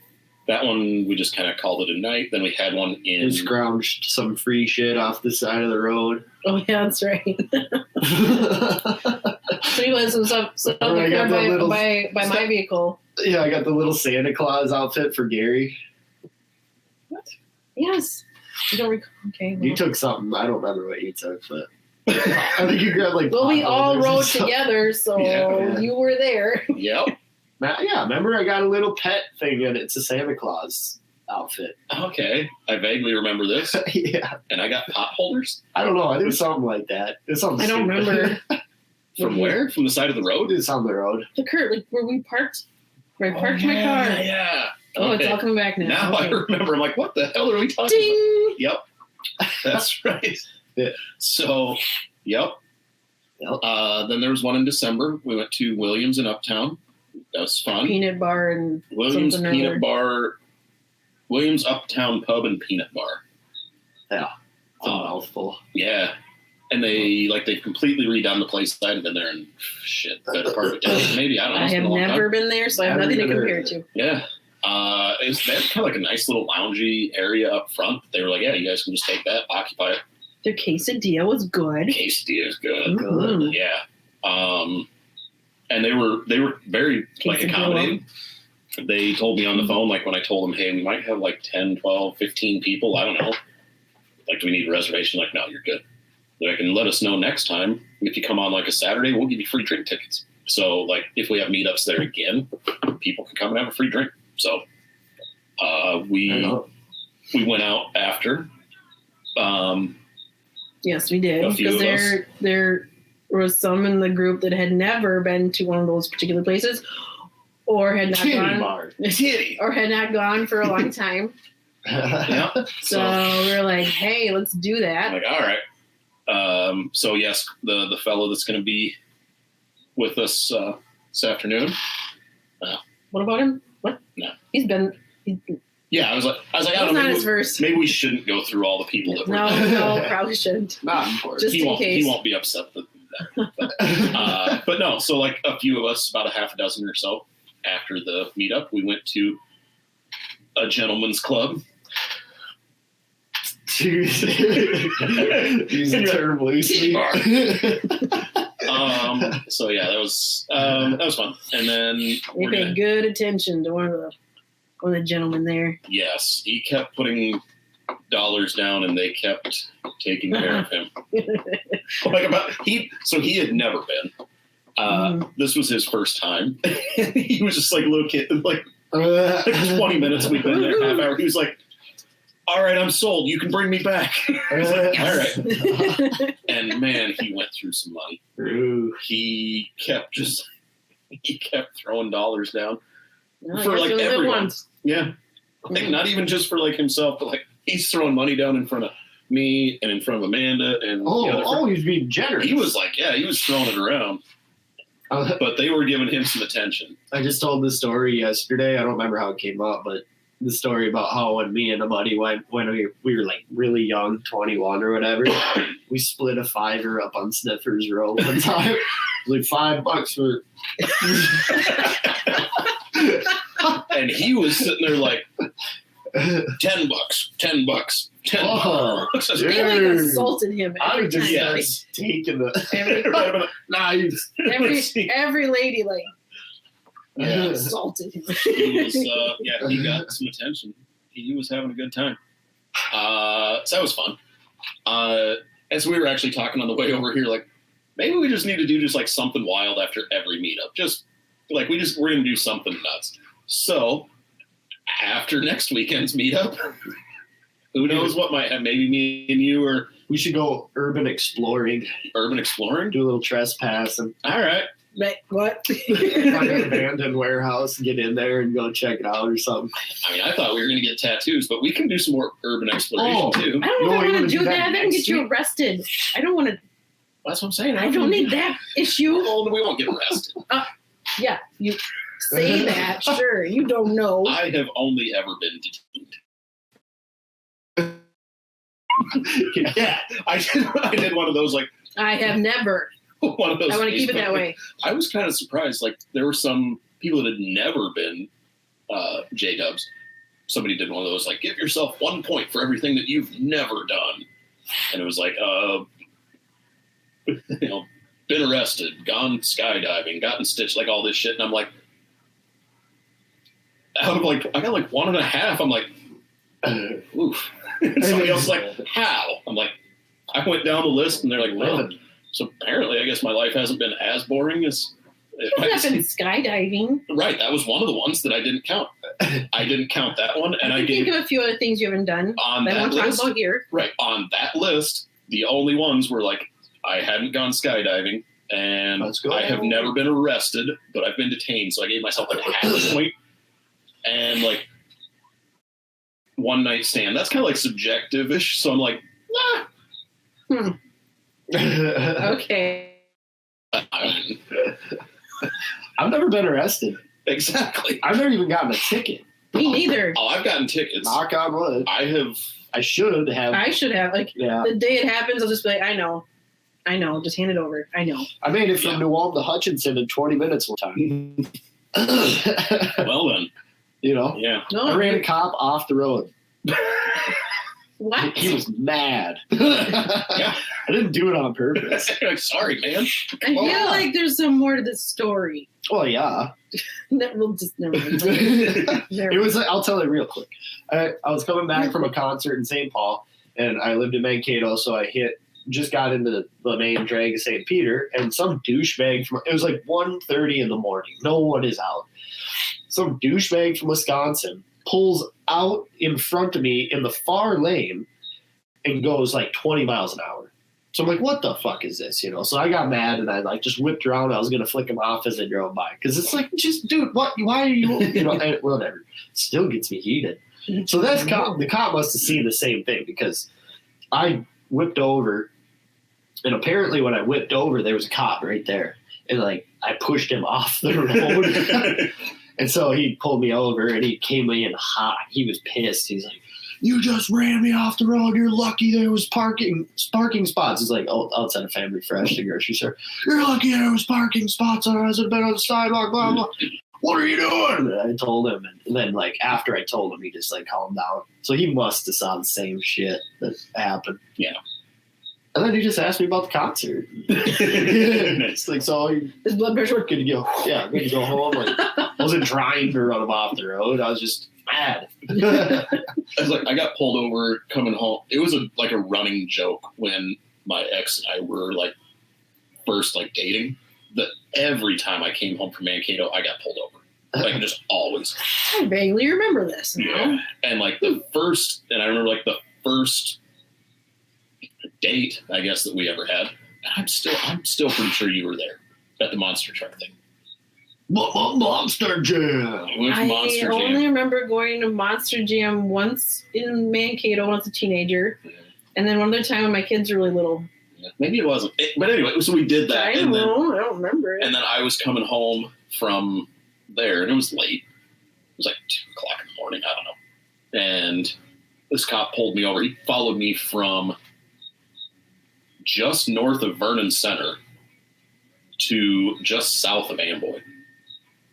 That one, we just kind of called it a night. Then we had one in... We scrounged some free shit off the side of the road. Oh, yeah, that's right. So you had some stuff by my vehicle. Yeah, I got the little Santa Claus outfit for Gary. What? Yes. You don't recall. Okay. Well. You took something. I don't remember what you took, but I think you grabbed like... Well, we all rode together, so you were there. Yep. Yeah, remember I got a little pet thing and it's a Santa Claus outfit. Okay. I vaguely remember this. Yeah. And I got pot holders? I don't know. I did something like that. I don't remember. From where? From the side of the road? It's on the road. The curb, like where we parked. Where I parked my car. Yeah. Oh, okay. It's all coming back now. Now okay. I remember. I'm like, what the hell are we talking Ding! about? Yep. That's right. So, yep. Then there was one in December. We went to Williams in Uptown. That was fun. Peanut bar and Williams Peanut Bar. Williams Uptown Pub and Peanut Bar. Yeah. It's a mouthful. Yeah. And they've completely redone the place. I haven't been there in better part of a decade. Maybe, I don't know. I have never been there, so I have nothing to compare to. Yeah. They had kind of like a nice little loungy area up front. They were like, yeah, you guys can just take that, occupy it. Their quesadilla was good. Quesadilla is good. Mm-hmm. Yeah. And they were very like accommodating. they told me on the phone, like when I told them, hey, we might have like 10, 12, 15 people. I don't know. Like, do we need a reservation? Like, no, you're good. Like, and let us know next time. If you come on like a Saturday, we'll give you free drink tickets. So like if we have meetups there again, people can come and have a free drink. So we went out after. Yes, we did. Because there was some in the group that had never been to one of those particular places, or had not gone for a long time. Yeah. So we were like, hey, let's do that. I'm like, all right. So yes, the fellow that's going to be with us this afternoon. What about him? What? No. Yeah, I was like, I don't know. Maybe we shouldn't go through all the people that were there. No, probably shouldn't. Not important. Just in case. He won't be upset with that. But no, so like a few of us, about a half a dozen or so, after the meetup, we went to a gentleman's club. Use the term loosely. So yeah, that was fun. And then we paid good attention to one of the gentlemen there. Yes, he kept putting dollars down, and they kept taking care of him. He had never been. This was his first time. He was just like a little kid, like 20 minutes we've been there, half hour. He was like, all right, I'm sold. You can bring me back. I was like, all right. And man, he went through some money. He kept throwing dollars down for like everyone. Yeah. I think not even just for like himself, but like he's throwing money down in front of me and in front of Amanda and he's being generous. He was like, he was throwing it around. But they were giving him some attention. I just told this story yesterday. I don't remember how it came up, but the story about how when me and a buddy went when we were like really young, 21 or whatever, we split a $5 up on Sniffer's Row one time. It was like $5 for. And he was sitting there like $10, $10, $10. They like assaulted him every time. Yes, taking the every lady like. Yeah. Assaulted him. He got some attention. He was having a good time. So that was fun. As we were actually talking on the way over here, like maybe we just need to do just like something wild after every meetup. Just like we're gonna do something nuts. So after next weekend's meetup, who knows what might have? Maybe me and you, or we should go urban exploring. Urban exploring? Do a little trespassing. All right. What? Find an abandoned warehouse, get in there and go check it out or something. I mean, I thought we were going to get tattoos, but we can do some more urban exploration too. I don't know if I want to do that. That can get you arrested. I don't want to. That's what I'm saying. I don't need that issue. Oh, we won't get arrested. Yeah, you say that. Sure, you don't know. I have only ever been detained. Yeah, I did one of those like. I have never. One of those. I want to keep it that way. I was kind of surprised. Like there were some people that had never been J-dubs. Somebody did one of those, like give yourself 1 point for everything that you've never done, and it was like, been arrested, gone skydiving, gotten stitched, like all this shit, and I'm like, out of like, I got like 1.5. I'm like, oof. And somebody else is like, how? I'm like, I went down the list, and they're like, well. So apparently, I guess my life hasn't been as boring as. You haven't been skydiving. Right, that was one of the ones that I didn't count. I didn't count that one, and I think of a few other things you haven't done. On that won't list, talk about here. Right, on that list, the only ones were like I hadn't gone skydiving, and I have never been arrested, but I've been detained. So I gave myself like half a point, and like one night stand. That's kind of like subjective-ish. So I'm like, nah. Okay. I've never been arrested. Exactly. I've never even gotten a ticket. Me neither. Oh, I've gotten tickets. Knock on wood. I should have. I should have. Like, the day it happens, I'll just be like, I know. Just hand it over. I know. I made it from New Ulm to Hutchinson in 20 minutes one time. Well then. Yeah. No, I ran a cop off the road. What? He was mad. Yeah. I didn't do it on purpose. Like, sorry, man. I feel like there's some more to this story. Oh yeah. We'll just never mind. It was. I'll tell it real quick. I was coming back from a concert in St. Paul, and I lived in Mankato, so I just got into the main drag of St. Peter, and some douchebag it was like 1:30 in the morning. No one is out. Some douchebag from Wisconsin pulls out in front of me in the far lane and goes like 20 miles an hour. So I'm like, what the fuck is this? So I got mad and I like just whipped around. I was going to flick him off as I drove by. Cause it's like, just dude, what, why are you, and whatever. Still gets me heated. So the cop must have seen the same thing because I whipped over, and apparently when I whipped over, there was a cop right there. And like, I pushed him off the road. And so he pulled me over and he came in hot. He was pissed. He's like, you just ran me off the road. You're lucky there was parking spots. It's like, outside of Family Fresh, the grocery store. You're lucky there was parking spots. I hasn't been on the sidewalk, blah, blah. What are you doing? And I told him. And then, like, after I told him, he just, like, calmed down. So he must have saw the same shit that happened. Yeah. And then he just asked me about the concert. It's like, so his blood pressure. Good to go. Yeah, good to go home. Like, I wasn't trying to run him off the road. I was just mad. I was like, I got pulled over coming home. It was like a running joke when my ex and I were like first like dating. That every time I came home from Mankato, I got pulled over. Like just always. I vaguely remember this. Yeah, and like I remember like the first date I guess that we ever had. I'm still pretty sure you were there at the monster truck thing. Monster Jam. I only remember going to Monster Jam once in Mankato when I was a teenager, and then one other time when my kids were really little. Yeah, maybe it wasn't. But anyway, so we did that. I don't remember it. And then I was coming home from there, and it was late. It was like 2 o'clock in the morning. I don't know. And this cop pulled me over. He followed me from just north of Vernon Center to just south of Amboy.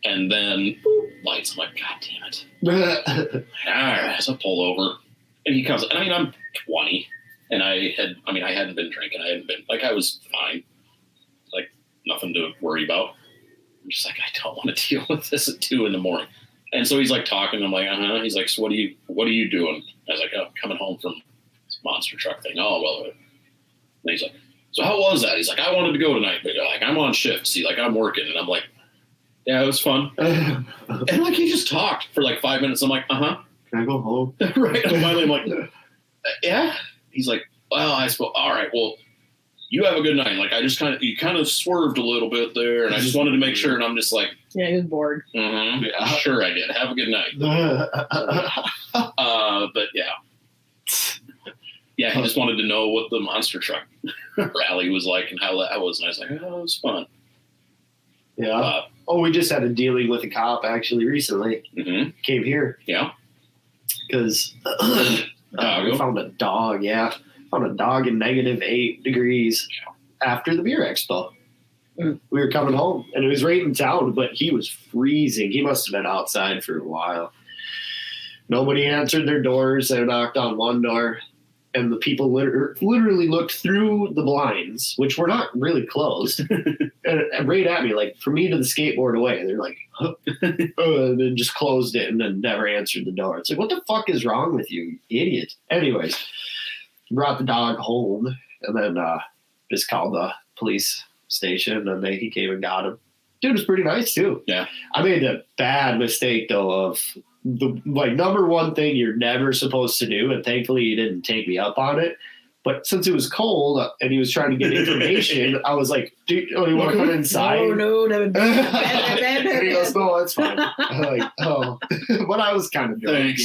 And then lights. I'm like, God damn it. All right, so I pull over. And he comes, and I'm 20. And I hadn't been drinking. I was fine. Like, nothing to worry about. I'm just like, I don't want to deal with this at 2 a.m. And so he's like talking. I'm like, uh-huh. He's like, so what are you doing? I was like, oh, I'm coming home from this monster truck thing. Oh, well. And he's like, so how was that? He's like, I wanted to go tonight, but like, I'm on shift. See, like, I'm working. And I'm like, yeah, it was fun. And like, he just talked for like 5 minutes. I'm like, uh-huh. Can I go home? Right. And finally I'm like, yeah. He's like, well, I suppose, all right, well, you have a good night. Like, you kind of swerved a little bit there, and I just wanted to make sure, and I'm just like, yeah, he was bored. Mm-hmm, yeah, sure I did. Have a good night. But yeah. Yeah, he just wanted to know what the monster truck rally was like and how that was, and I was like, oh, it was fun. Yeah. We just had a dealing with a cop, actually, recently. Mm-hmm. Came here. Yeah. Because... we found a dog, Found a dog in -8 degrees after the beer expo. We were coming home, and it was right in town, but he was freezing. He must have been outside for a while. Nobody answered their doors. They knocked on one door, and the people literally looked through the blinds, which were not really closed, and right at me, like, from me to the skateboard away. They're like, huh? And then just closed it and then never answered the door. It's like, what the fuck is wrong with you idiot? Anyways, brought the dog home, and then just called the police station, and he came and got him. Dude was pretty nice, too. Yeah. I made the bad mistake, though, of the number one thing you're never supposed to do, and thankfully he didn't take me up on it. But since it was cold and he was trying to get information, I was like, "Dude, you want to come inside?" No, that would be bad. And he goes, "No, that's fine." I'm like, "Oh," but I was kind of joking,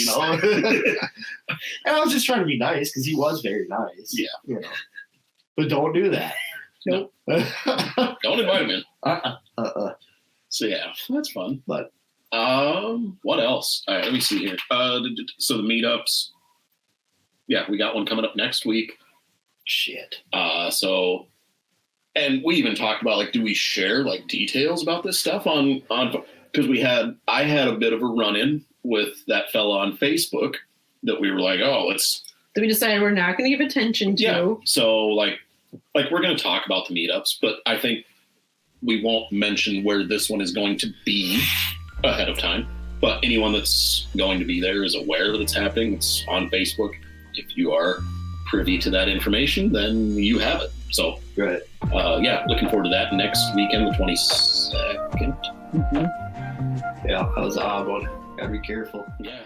And I was just trying to be nice because he was very nice. Yeah, But don't do that. Nope. Don't invite him in. So yeah, that's fun. But what else? All right, let me see here. So the meetups. Yeah, we got one coming up next week. Shit. So, and we even talked about, like, do we share like details about this stuff on because I had a bit of a run-in with that fella on Facebook that we were like, oh, let's. So we decided we're not going to give attention to. Yeah. So like we're going to talk about the meetups, but I think we won't mention where this one is going to be ahead of time, but anyone that's going to be there is aware that it's happening. It's on Facebook. If you are privy to that information, then you have it. So, Right. Yeah, looking forward to that next weekend, the 22nd. Yeah, that was an odd one. Gotta be careful. Yeah.